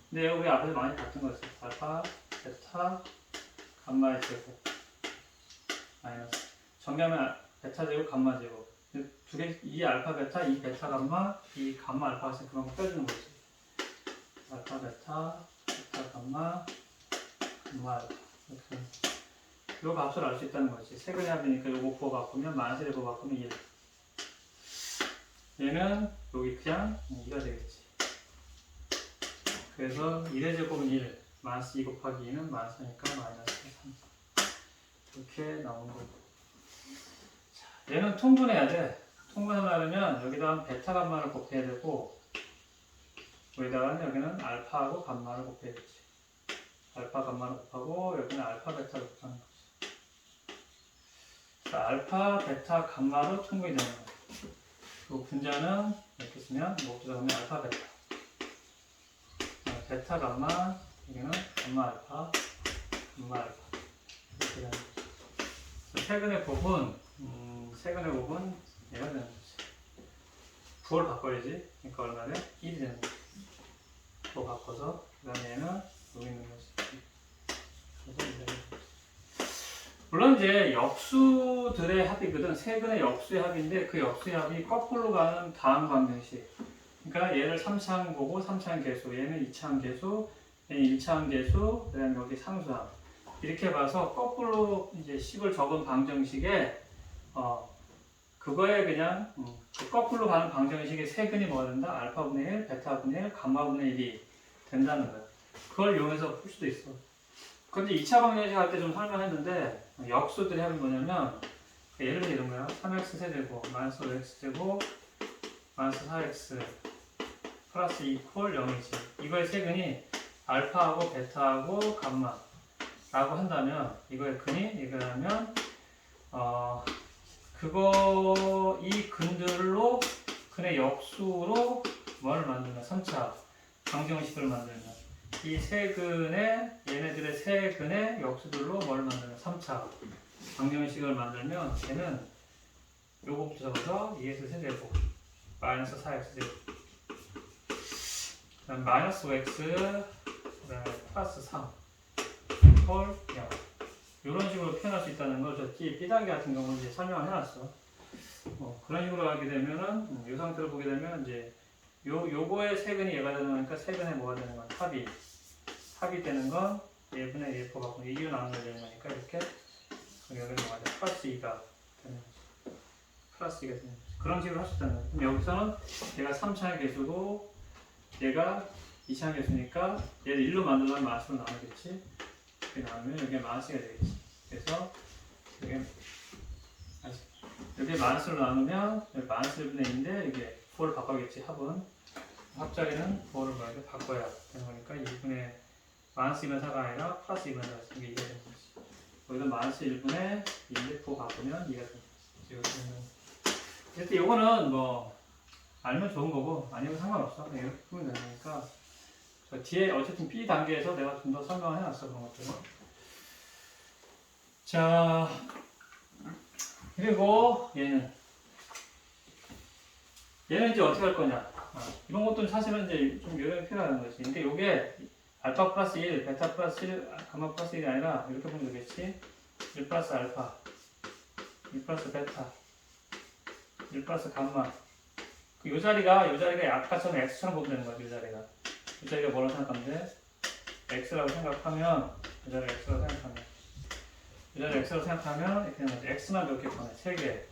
근데 여기 앞에서 많이 봤던 거였어. 알파, 베타, 감마의 제곱. 마이너스. 정리하면 베타 제곱, 감마 제곱. 두 개, 이 알파, 베타, 이 베타, 감마, 이 감마, 알파가 있으면 그런 거 빼주는 거지. 알파, 베타, 감마, 감마, 알파. 이렇게. 요 값을 알 수 있다는 거지. 세근의 합이니까 요거 부호 바꾸면, 마이너스 부호 바꾸면 1. 얘는 여기 그냥 2가 되겠지. 그래서 1의 제곱은 1, 마이너스 2 곱하기 2는 마이너스니까 마이너스 3. 이렇게 나오는 거고. 자, 얘는 통분해야 돼. 통분하려면 여기다가 베타 감마를 곱해야 되고, 여기다가는 여기는 알파하고 감마를 곱해야겠지. 알파 감마를 곱하고, 여기는 알파 베타를 곱하는 거지. 자, 알파 베타 감마로 통분이 되는 거야. 그 분자는 이렇게 쓰면 목조가 하면 알파 베타. 베타 감마, 여기는 감마 알파, 감마 알파. 이렇게 되는 거죠. 세근의 곱은 얘가 되는 거지. 부호를 바꿔야지. 그러니까 얼마 돼? 1이 되는 거지. 부호 바꿔서, 그 다음에 얘는 여기 있는 거지. 그래서 1이 되는 거지. 물론 이제 역수들의 합이거든. 세근의 역수의 합인데 그 역수의 합이 거꾸로 가는 다음 방정식. 그러니까 얘를 3차항 보고 3차항 계수, 얘는 2차항 계수, 얘는 1차항 계수, 그 다음에 여기 상수항. 이렇게 봐서 거꾸로 이제 식을 적은 방정식에 그거에 그냥 그 거꾸로 가는 방정식의 세근이 뭐가 된다? 알파분의 1, 베타분의 1, 감마분의 1이 된다는 거야. 그걸 이용해서 풀 수도 있어. 근데 2차 방정식 할 때 좀 설명했는데 역수들이 합이 뭐냐면 예를 들어 이런 거야. 3x 세제곱 마이너스 5x 제곱 마이너스 4x 플러스 2 콜 0이지. 이거의 세근이 알파하고 베타하고 감마라고 한다면 이거의 근이 이거라면 이 근들로 근의 역수로 뭐를 만들면 3차 방정식을 만들면 이 얘네들의 세근의 역수들로 뭘 만들면 3차 방정식을 만들면 걔는 요거부터 적어서 2x 세제곱 마이너스 4x 제곱 그 다음 마이너스 5x 그 다음에 플러스 3 헐 0 이런 식으로 표현할 수 있다는 걸 저 B단계 같은 경우는 이제 설명을 해놨어. 그런 식으로 하게 되면은 이 상태로 보게 되면 이제 요거의 세근이 얘가 되는 거니까 세근에 뭐가 되는 건 합이 되는 건 얘분의 얘 뽑았고 이기로 나눠야 되는 거니까 이렇게 여기는 뭐가 돼? 플러스 2가 되는 거지. 플러스 2가 되는 거지. 그런 식으로 할 수 있다는 거지. 그럼 여기서는 얘가 3차의 개수고 얘가 2차의 개수니까 얘를 1로 만들면 마스로 나누겠지. 이렇게 나누면 여기가 마스가 되겠지. 그래서 여기 마이너스로 나누면 여기 마이너스 1분의 2인데 이게 부호를 바꿔야겠지. 합은 합자리는 부호를 바꿔야 되는 거니까 2분의 마이너스 2분의 4가 아니라 플러스 2분의 4가 이게 2가 되는 거지. 여기서 마이너스 1분의 1로 바꾸면 2가 되는 거지. 어쨌든 이거는 뭐 알면 좋은 거고 아니면 상관없어. 그냥 이렇게 풀면 되는 거니까 저 뒤에 어쨌든 B 단계에서 내가 좀 더 설명을 해놨어 그런 것들은. 자 그리고 얘는 이제 어떻게 할 거냐. 이런 것도 사실은 이제 좀 요령이 필요한 거지. 근데 요게 알파 플러스 1, 베타 플러스 1, 가마 플러스 1이 아니라 이렇게 보면 되겠지. 1 플러스 알파, 1 플러스 베타, 1 플러스 감마. 요 자리가 아까처럼 x처럼 보면 되는 거지. 요 자리가 뭐라고 생각하면 돼? x라고 생각하면 요 자리가 x라고 생각하면 이렇게 되는 거지. x만 몇 개 꺼내? 3개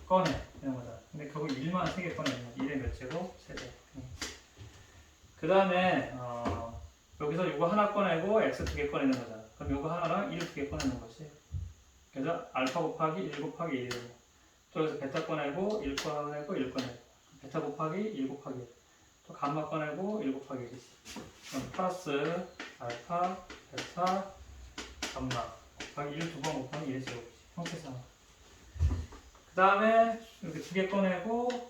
꺼내 되는 거잖아. 근데 결국 1만 3개 꺼내는 거지. 1의 몇 제곱? 3개. 그 다음에 여기서 이거 하나 꺼내고 x 2개 꺼내는 거잖아. 그럼 이거 하나랑 1 2개 꺼내는 거지. 그래서 알파 곱하기 1 곱하기 1이 되고 또 여기서 베타 꺼내고 1 꺼내고 1 꺼내고 베타 곱하기 1 곱하기 1 또 감마 꺼내고 1 곱하기 1이지. 그럼 플러스 알파 베타 감마 곱하기 1 두 번 곱하기 1의 제곱이지. 형태상. 그 다음에 이렇게 2개 꺼내고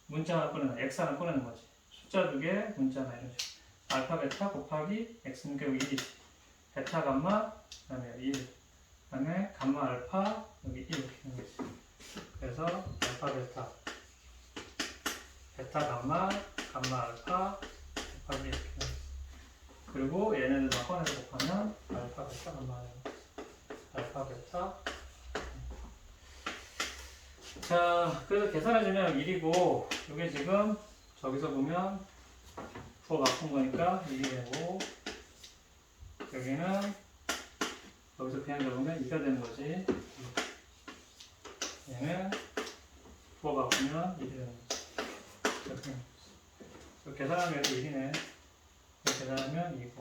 문자 하나 꺼내는 x 하나 꺼내는 거지. 숫자 2개 문자 하나 이런 식으로. 알파 베타 곱하기 x는 결국 1이지. 베타 감마 그 다음에 1 그 다음에 감마 알파 여기 1 이렇게 되는 거지. 그래서 알파 베타 감마 알파 곱하기 이렇게 되는 거지. 그리고 얘네들만 꺼내서 곱하면 알파 베타 감마 알파 베타. 자 그래서 계산해주면 1이고 이게 지금 저기서 보면 부호 바꾼 거니까 1이 되고 여기는 여기서 그냥 적으면 2가 되는 거지. 얘는 부호 바꾸면 1이 되는 거지. 이렇게 계산하면 1이네. 계산하면 2고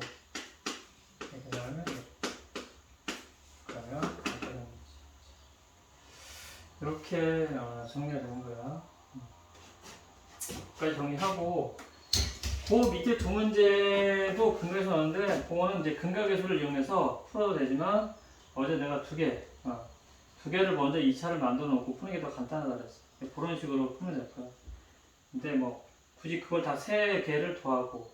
계산하면 1. 그러면 이렇게 되는 거지. 이렇게 정리가 되는 거야. 여기까지 정리하고 그 밑에 두 문제도 근각에서 나오는데 그거는 이제 근각계수를 이용해서 풀어도 되지만 어제 내가 두 개를 먼저 2차를 만들어 놓고 푸는 게 더 간단하다 그랬어. 그런 식으로 풀면 될 거야. 근데 뭐 굳이 그걸 다 3개를 더하고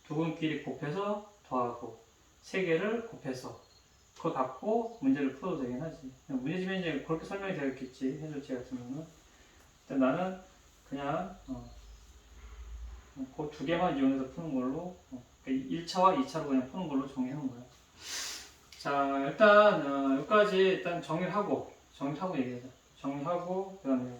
두 분끼리 곱해서 더하고 3개를 곱해서 그걸 갖고 문제를 풀어도 되긴 하지. 문제집에 이제 그렇게 설명이 되었겠지. 해설지 같은 경우는. 일단 나는 그냥 그 두 개만 이용해서 푸는 걸로 1차와 2차로 그냥 푸는 걸로 정리하는 거야. 자 일단 여기까지 일단 정리하고 얘기하자. 정리하고 그 다음에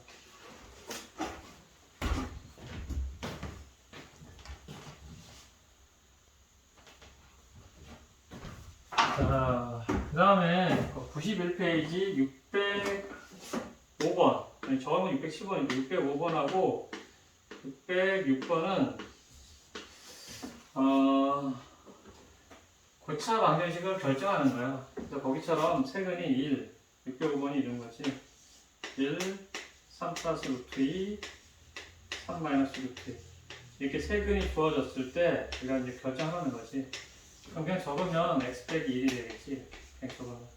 자 그 다음에 91페이지 605번 저음은 610번인데 605번하고 606번은 고차 방정식을 결정하는 거야. 그래서 거기처럼 세근이 1, 605번이 이런 거지. 1, 3 플러스 루트 2, 3 마이너스 루트 2. 이렇게 세근이 주어졌을 때 우리가 이제 결정하는 거지. 그럼 그냥 적으면 x 빼기 1이 되겠지. 그냥 적으면.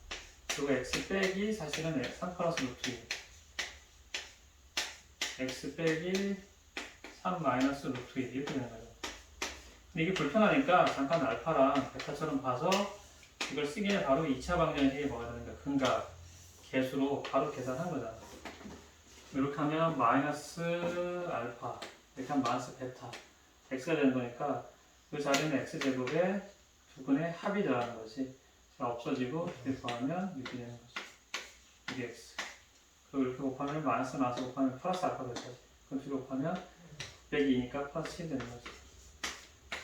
그리고 x 빼기 사실은 3 플러스 루트 2. x 빼기 3 마이너스 루트 2 이렇게 되는 거죠. 근데 이게 불편하니까 잠깐 알파랑 베타처럼 봐서 이걸 쓰기에 바로 2차 방정식이 뭐가 되는 거야. 근각 계수로 바로 계산한 거잖아. 이렇게 하면 마이너스 알파 이렇게 하면 마이너스 베타 x가 되는 거니까 그 자리는 x제곱에 두 근의 합이 들어가는 거지. 없어지고 이렇게 더하면 이렇게 되는 거지. 이게 x. 그리고 이렇게 곱하면 마이너스 곱하면 플러스 알파가 될 거지. 그럼 이렇게 곱하면 102니까 플러스 7이 되는 거지.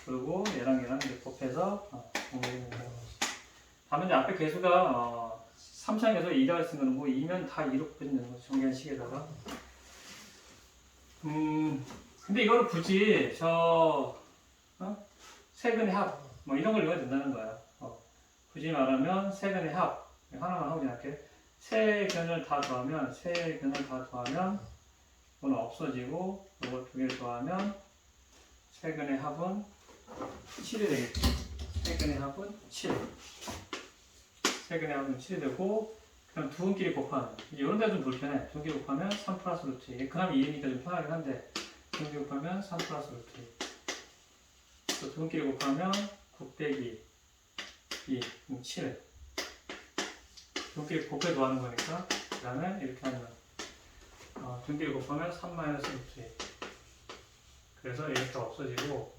그리고 얘랑 이제 곱해서 정리되는 거지. 다음에 이제 앞에 계수가 3차원 계수가 2라고 했으면 뭐 2면 다 2로 곱해지면 되는 거지. 정리한 식에다가. 근데 이거를 굳이 세근의 합 뭐 이런 걸 이용해도 된다는 거야. 굳이 말하면 세근의 합 하나만 하고 할게. 세근을 다 더하면 이건 없어지고 이거 두 개를 더하면 세근의 합은 7이 되겠지. 세근의 합은 7. 세근의 합은 7이 되고, 그럼 두 분끼리 곱하면, 이런 데가 좀 불편해. 두 분끼리 곱하면 3 플러스 루트 2. 그럼 2니까 좀 편하긴 한데, 두 분끼리 곱하면 3 플러스 루트 2. 또 두 분끼리 곱하면 9 빼기 2, 7. 두 분끼리 곱해 더하는 거니까, 그 다음에 이렇게 하면, 두 분끼리 곱하면 3 마이너스 루트 2. 그래서 이렇게 없어지고,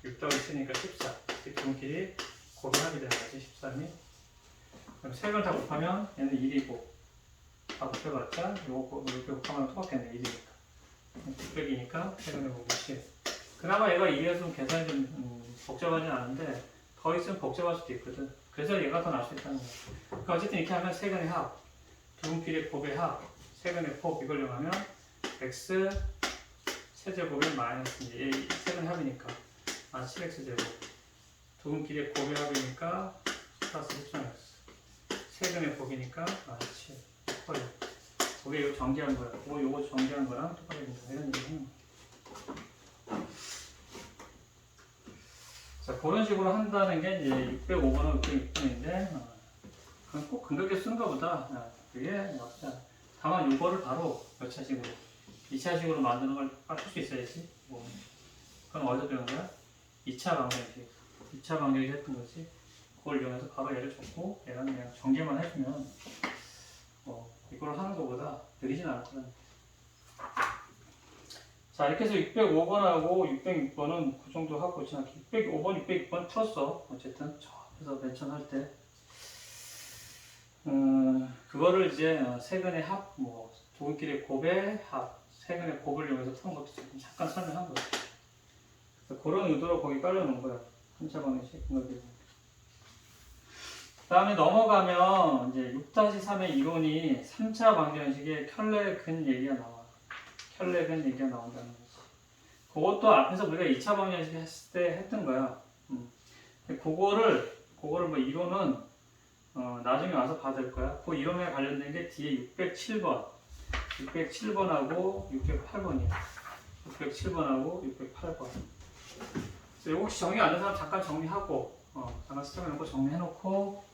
6 더하기 7이니까 14. 두 분끼리 곱하게 되는 거지, 13이. 그럼 색을 다 곱하면 얘는 1이고, 다 곱해봤자 이렇게 곱하면 똑같겠네, 1이니까. 600이니까 세근의 곱이 7. 그나마 얘가 1이어서 좀 계산이 좀 복잡하진 않은데 더 있으면 복잡할 수도 있거든. 그래서 얘가 더 나을 수 있다는 거야. 그러니까 어쨌든 이렇게 하면 세근의 합, 두 분끼리 곱의 합, 세근의 곱 이걸 이용하면 x 세제곱의 마이너스 A 세근의 합이니까 7x 제곱. 두 분끼리 곱의 합이니까 플러스 13x. 세근의 곱이니까 7. 똑같아요. 그게 이거 정리한 거야. 요거 정리한 거랑 똑같습니다. 이런 얘기는. 자, 그런 식으로 한다는 게 이제 605번하고 606번인데, 꼭 근거계 쓰는 것보다, 그게 맞다. 다만 이거를 바로 몇 차식으로, 2차식으로 만드는 걸 할 수 있어야지. 그럼 어디서 배운 거야? 2차 방정식. 2차 방정식 했던 거지. 그걸 이용해서 바로 얘를 줬고, 얘랑 그냥 전개만 해주면, 이걸 하는 것보다 느리진 않을 거야. 자, 이렇게 해서 605번하고 606번은 그 정도 하고, 605번, 606번 풀었어. 어쨌든, 그래서 맨 처음 할 때. 그거를 이제 세근의 합, 두 분끼리 곱의 합, 세근의 곱을 이용해서 푸는 것도 잠깐 설명한 거야. 그래서 그런 의도로 거기 깔려놓은 거야. 3차 방정식, 그 다음에 넘어가면 이제 6-3의 이론이 3차 방정식의 켤레근 얘기가 나와. 켤레근 얘기가 나온다는 거지. 그것도 앞에서 우리가 2차 방정식 했을 때 했던 거야. 그거를 이론은 나중에 와서 받을 거야. 그 이론에 관련된 게 뒤에 607번. 607번하고 608번이야. 607번하고 608번. 그래서 혹시 정리 안 된 사람 잠깐 정리하고, 잠깐 스톱해놓고 정리해놓고,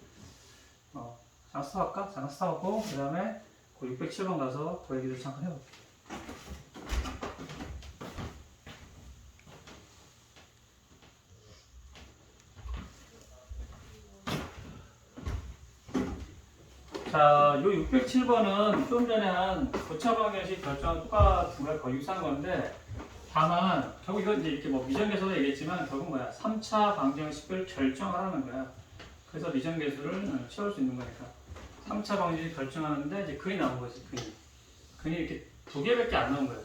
잠깐 스톱할까? 잠깐 스톱하고, 그 다음에 그 607번 가서 그 얘기를 잠깐 해볼게. 자, 요 607번은 좀 전에 한 고차 방정식 결정은 똑같은 거야. 거의 유사한 건데, 다만, 결국 이건 이제 이렇게 미정계수도 얘기했지만, 결국 뭐야? 3차 방정식을 결정하라는 거야. 그래서 미정계수를 채울 수 있는 거니까. 3차 방정식 결정하는데, 이제 근이 나온 거지, 근이. 근이 이렇게 2개밖에 안 나온 거야.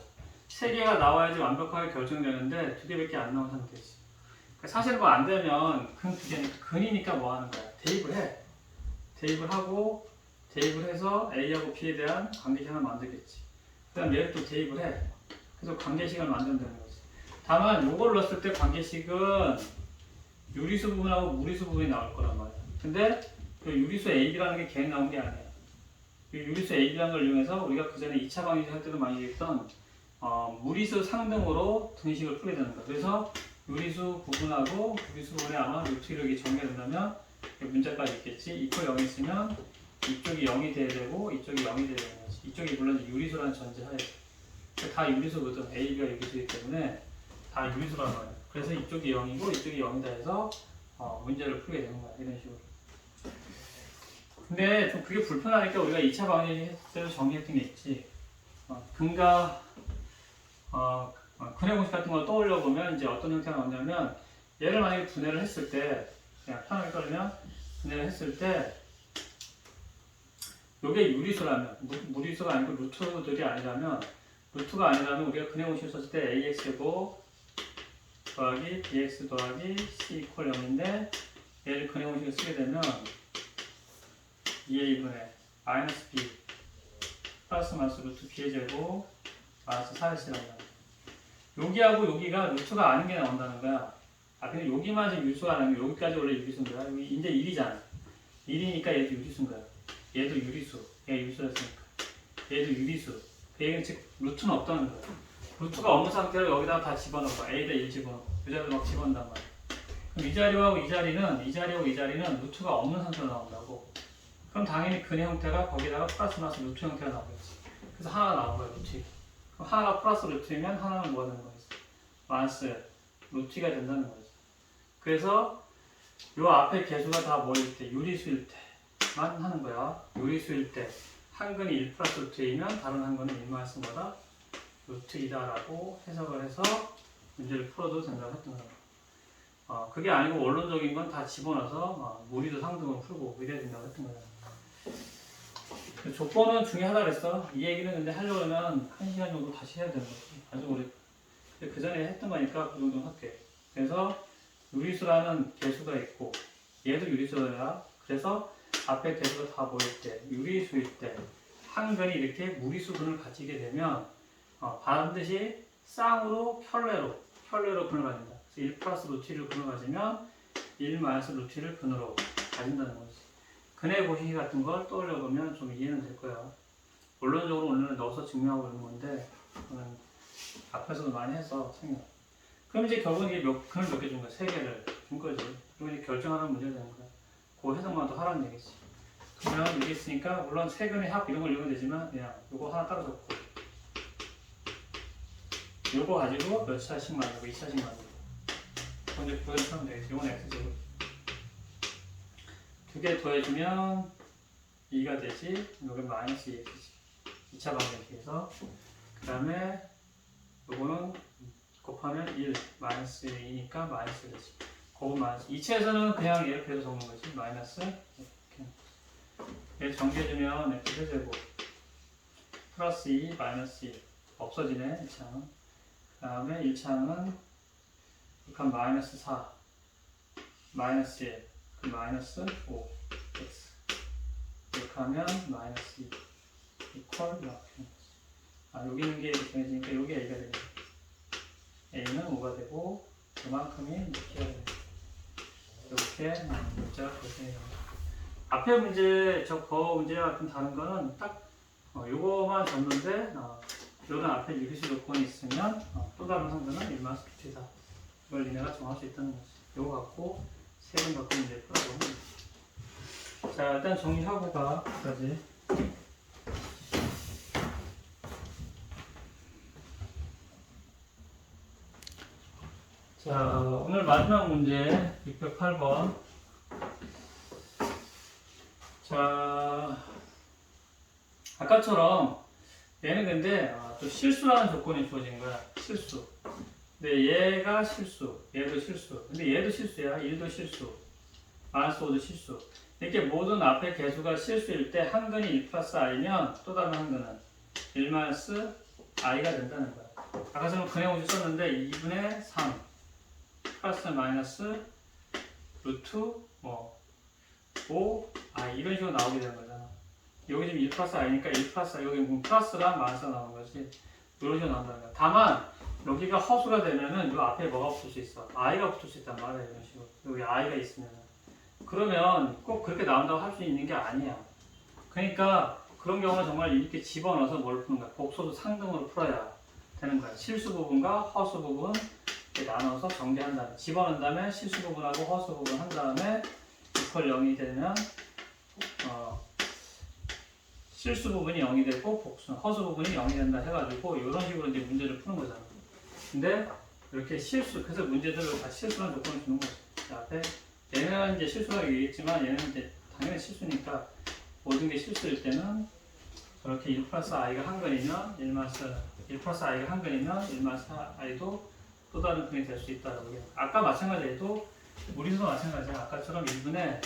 3개가 나와야지 완벽하게 결정되는데, 2개밖에 안 나온 상태지. 사실 뭐 안 되면, 근 2개니까, 근이니까 뭐 하는 거야? 대입을 해. 대입을 하고, 대입을 해서 A하고 B에 대한 관계식 하나 만들겠지. 그 다음 얘를 또 대입을 해. 그래서 관계식을 만든다는 거지. 다만 요걸 넣었을 때 관계식은 유리수 부분하고 무리수 부분이 나올 거란 말이야. 근데 그 유리수 AB라는 게 괜히 나온 게 아니야. 이 유리수 AB라는 걸 이용해서 우리가 그 전에 2차 방정식 할 때도 많이 얘기했던 무리수 상등으로 등식을 풀게 되는 거야. 그래서 유리수 부분하고 무리수 부분에 아마 루트 1이 정리된다면 문자까지 있겠지. 이퀄 0이 있으면 이쪽이 0이 돼야 되고 이쪽이 0이 돼야 되는 거지. 이쪽이 물론 유리수라는 전제하에 다 유리수거든. A, B가 유리수이기 때문에 다 유리수라는 거야. 그래서 이쪽이 0이고 이쪽이 0이다 해서 문제를 풀게 되는 거야. 이런 식으로. 근데 좀 그게 불편하니까 우리가 2차 방정식 했을 때도 정리했던 게 있지. 근과 근의 공식 같은 걸 떠올려 보면 이제 어떤 형태가 나오냐면 얘를 만약에 분해를 했을 때 그냥 편하게 떨면 분해를 했을 때 요게 유리수라면 무리수가 아니고 루트들이 아니라면 루트가 아니라면 우리가 근의 공식을 썼을 때 AX고 더하기 BX 더하기 C 이퀄 0인데 얘를 근의 공식을 쓰게 되면 2A분의 마이너스 B 플러스 마이너스 루트 B의 제곱 마이너스 4X란 말이야. 여기하고 여기가 루트가 아닌 게 나온다는 거야. 근데 여기만 지금 유수가 아니면 여기까지 원래 유리수인 거야. 여기 이제 1이잖아. 1이니까 얘도 유리수인 거야. 얘도 유리수. 얘가 유리수였으니까. 얘도 유리수. 그 얘기는 즉 루트는 없다는 거야. 루트가 없는 상태로 여기다가 다 집어넣어. A에다 1 집어넣어. 유자들 막 집어넣는단 말이야. 그럼 이 자리하고 이 자리는 루트가 없는 상태로 나온다고. 그럼 당연히 근의 형태가 거기다가 플러스 마이너스 루트 형태가 나오겠지. 그래서 하나가 나온 거야, 루트. 그럼 하나가 플러스 루트이면 하나는 뭐가 되는 거겠어? 마이너스 루트가 된다는 거지. 그래서 요 앞에 개수가 다 뭐일 때? 유리수일 때만 하는 거야. 유리수일 때 한 근이 1 플러스 루트이면 다른 한 근은 1 마이너스 뭐다? 루트이다라고 해석을 해서 문제를 풀어도 된다고 했던 거야. 그게 아니고 원론적인 건 다 집어넣어서 무리도 상등을 풀고 이래야 된다고 했던 거야. 조건은 중요하다 그랬어. 이 얘기는 근데 하려고 하면 1시간 정도 다시 해야 되는 거지. 아주 오래. 그 전에 했던 거니까 그 정도는 할게. 그래서 유리수라는 개수가 있고 얘도 유리수야. 그래서 앞에 개수가 다 모일 때 유리수일 때 한 근이 이렇게 무리수근을 가지게 되면 반드시 쌍으로 켤레로 근을 가진다. 그래서 1 플러스 루트를 근을 가지면 1 마이너스 루트를 근으로 가진다는 거지. 근의 고시기 같은 걸 떠올려 보면 좀 이해는 될 거야. 원론적으로 오늘은 넣어서 증명하고 있는 건데 저는 앞에서도 많이 해서 생각. 그럼 이제 결국은 이게 근을 몇 개 준 거야? 3개를 준 거지. 그럼 이제 결정하는 문제가 되는 거야. 그 해석만 더 하라는 얘기지. 그러면 이게 있으니까 물론 세근의 합 이런 걸 이용하면 되지만 그냥 요거 하나 따로 적고 요거 가지고 몇 차씩 만들고 2차씩 만들고 먼저 구해주면 되겠지. 요건 X제곱 두 개 더해주면 2가 되지. 요게 마이너스 2x지. 2차 방정식에서 그 다음에 요거는 곱하면 1 마이너스 2니까 마이너스 되지. 곱은 마이너스 2차에서는 그냥 이렇게 해서 적는 거지. 마이너스 얘 정리해주면 X제곱 플러스 2 마이너스 1 없어지네. 2차는 그 다음에 1차는 극한 마이너스 4 마이너스 1 그 마이너스 5 x 이렇게 하면 마이너스 2 이퀄 이렇게 여기 있는 게 정해지니까 여기 a가 되겠네. a는 5가 되고 그만큼이 이렇게 문자가 그렇게 됩니다. 앞에 문제, 거 문제와 좀 다른 거는 딱 요거만 줬는데 이런 앞에 유리수 조건이 있으면 또 다른 상대는 1 마이너스 루트이다. 이걸 니네가 정할 수 있다는 거지. 요거 갖고 세 번 갖고 문제 풀어보면 되지. 자, 일단 정리하고 가. 여기까지. 자, 오늘 마지막 문제 608번. 자, 아까처럼 얘는 근데 또 실수라는 조건이 주어진 거야. 실수. 근데 얘가 실수, 얘도 실수. 근데 얘도 실수야. 1도 실수, 마이너스 5도 실수. 이렇게 모든 앞에 개수가 실수일 때 한 근이 1 플러스 i면 또 다른 한 근은 1 마이너스 i가 된다는 거야. 아까 저는 근의 공식 썼는데 2분의 3 플러스 마이너스 루트 5 i 이런 식으로 나오게 되는 거잖아. 여기 지금 1 플러스 i니까 1 플러스 i 여기 플러스랑 마이너스가 나오는 거지. 이런 식으로 나온다는 거야. 다만 여기가 허수가 되면은 이 앞에 뭐가 붙을 수 있어? i가 붙을 수 있단 말이야. 이런 식으로 여기 i가 있으면 그러면 꼭 그렇게 나온다고 할 수 있는 게 아니야. 그러니까 그런 경우는 정말 이렇게 집어넣어서 뭘 푸는 거야? 복소도 상등으로 풀어야 되는 거야. 실수 부분과 허수 부분 이렇게 나눠서 정리한 다음에 집어넣은 다음에 실수 부분하고 허수 부분 한 다음에 이퀄 0이 되면 실수 부분이 0이 되고 복수, 허수 부분이 0이 된다 해가지고 이런 식으로 이제 문제를 푸는 거잖아. 근데 이렇게 실수, 그래서 문제들을 다 실수라는 조건을 주는 거지. 그 앞에 얘는 이제 실수라고 얘기했지만 얘는 이제 당연히 실수니까 모든 게 실수일 때는 저렇게 1 플러스 i가 한 근이면 1 플러스 i가 한 근이면 1 마이너스 i도 또 다른 근이 될 수 있다라고 해요. 아까 마찬가지로 무리수도 마찬가지야. 아까처럼 1분의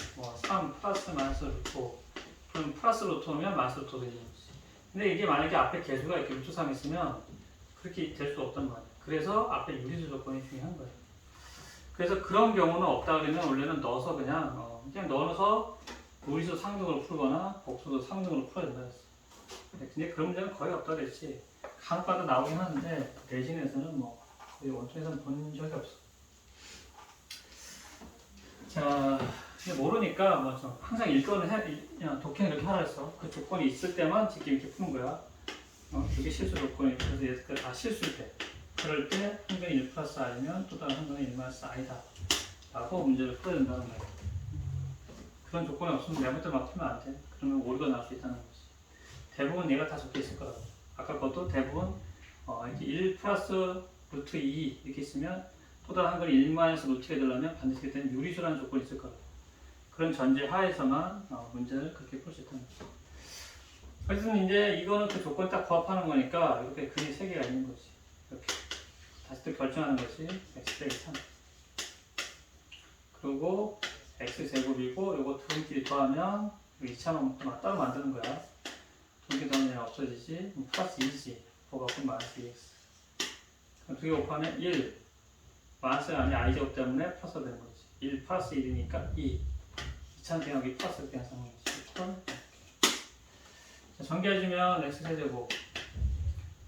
3 플러스 마이너스 루트 5 그럼 플러스 루트 5면 마이너스 루트 5 되는 거지. 근데 이게 만약에 앞에 개수가 이렇게 루트 3 있으면 그렇게 될 수 없단 말이야. 그래서 앞에 유리수 조건이 중요한 거야. 그래서 그런 경우는 없다 그러면 원래는 넣어서 그냥 넣어서 무리수 상등으로 풀거나 복수도 상등으로 풀어야 된다 했어. 근데 그런 문제는 거의 없다 그랬지. 간혹가다 나오긴 하는데 대신에서는 거의 원통에서는 본 적이 없어. 자, 모르니까 항상 일거는 독해 이렇게 하라 했어. 그 조건이 있을 때만 이렇게 푸는 거야. 그게 실수 조건이. 그래서 얘가 다 실수일 때. 그럴 때 한 근이 1 플러스 i면 또 다른 한 근이 1 마이너스 i다. 라고 문제를 풀어야 된다는 거예요. 그런 조건이 없으면 내 멋대로 막 풀면 안 돼. 그러면 오류가 날 수 있다는 거지. 대부분 얘가 다 적혀 있을 거라고. 아까 것도 대부분 이렇게 1 플러스 루트 2 이렇게 있으면 또 다른 한글 1 마이너스 루트가 되려면 반드시 그때는 유리수라는 조건이 있을 거라고. 그런 전제 하에서만 문제를 그렇게 풀 수 있다는 거죠. 그래서 이제 이거는 그 조건 딱 부합하는 거니까 이렇게 근이 3개가 있는 거지. 이렇게 다시 또 결정하는 것이 x 빼기 3. 그리고 x 제곱이고 요거 두 개끼리 더하면 2차만 따로 만드는 거야. 두 개 더하면 없어지지. 플러스 2지. 뭐가 없으면 마이너스 2x. 두 개 곱하면 1. 마이너스가 아니라 i 제곱 때문에 플러스가 되는 거지. 1 플러스 1이니까 2. 2차는 그냥 여기 플러스 그냥 쓰는 거지. 자, 전개해주면 x 세제곱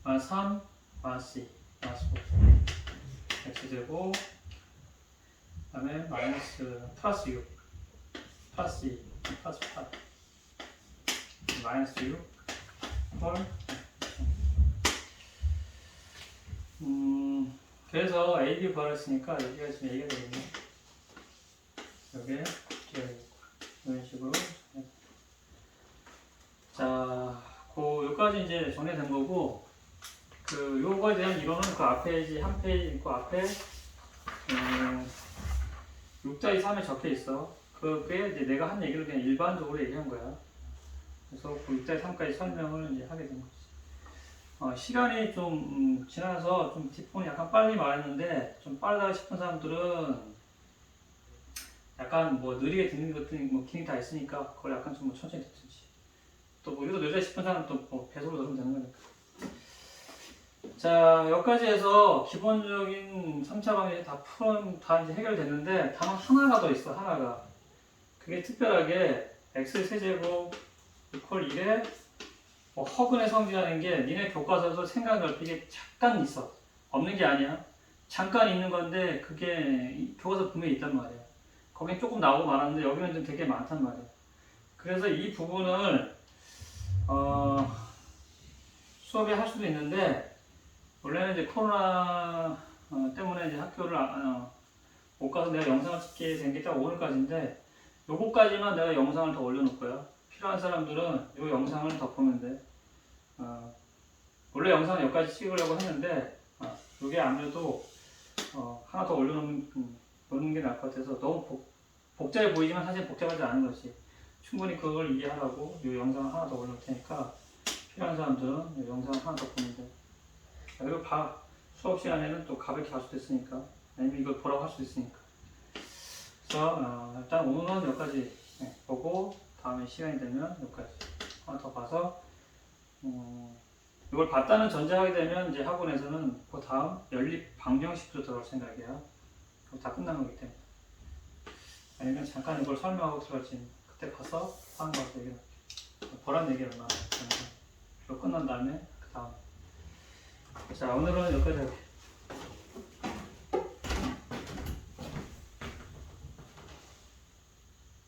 마이너스 3 마이너스 2 마이너스 5 x 제곱 그 다음에 마이너스 플러스 6 플러스 2 플러스 8 마이너스 6 홀 그래서 a, b 구하랬으니까 여기가 지금 a가 되겠네. 여기에 이런 식으로. 자, 여기까지 이제 정리된 거고, 요거에 대한 이론은 그 앞에 한 페이지 있고, 앞에, 6-3에 적혀 있어. 그게 이제 내가 한 얘기를 그냥 일반적으로 얘기한 거야. 그래서 그 6-3까지 설명을 이제 하게 된 거지. 시간이 좀, 지나서 좀 뒷부분이 약간 빨리 말했는데, 좀 빠르다 싶은 사람들은 약간 뭐 느리게 듣는 것들이 뭐 기능이 다 있으니까, 그걸 약간 좀 천천히 듣든지. 또 뭐 이것도 늦어 싶은 사람은 또뭐 배속으로 들으면 되는 거니까. 자, 여기까지 해서 기본적인 3차 방정식 다 이제 해결됐는데, 다만 하나가 더 있어, 하나가. 그게 특별하게 x 세제곱 이퀄 1에 뭐 허근의 성질이라는 게 니네 교과서에서 생각 넓히게 잠깐 있어. 없는 게 아니야. 잠깐 있는 건데, 그게 교과서 분명히 있단 말이야. 거긴 조금 나오고 말았는데, 여기는 좀 되게 많단 말이야. 그래서 이 부분을 수업에 할 수도 있는데, 원래는 이제 코로나 때문에 이제 학교를 못 가서 내가 영상을 찍게 된 게 딱 오늘까지인데, 요거까지만 내가 영상을 더 올려놓을 거야. 필요한 사람들은 요 영상을 더 보면 돼. 원래 영상은 여기까지 찍으려고 했는데, 요게 아무래도 하나 더 올려놓는 게 나을 것 같아서 너무 복잡해 보이지만 사실 복잡하지 않은 것이. 충분히 그걸 이해하라고 이 영상을 하나 더 올릴 테니까 필요한 사람들은 이 영상을 하나 더 보면 돼. 그리고 수업 시간에는 또 가볍게 할 수도 있으니까, 아니면 이걸 보라고 할 수도 있으니까. 그래서 일단 오늘은 여기까지 보고 다음에 시간이 되면 여기까지 하나 더 봐서 이걸 봤다는 전제하게 되면 이제 학원에서는 그 다음 연립 방정식도 들어갈 생각이야. 다 끝난 거기 때문에. 아니면 잠깐 이걸 설명하고 들어갈지 그때 가서 하는 거 같아요. 보란 얘기 얼마나 이거 끝난 다음에 그 다음. 자, 오늘은 여기까지 할게요.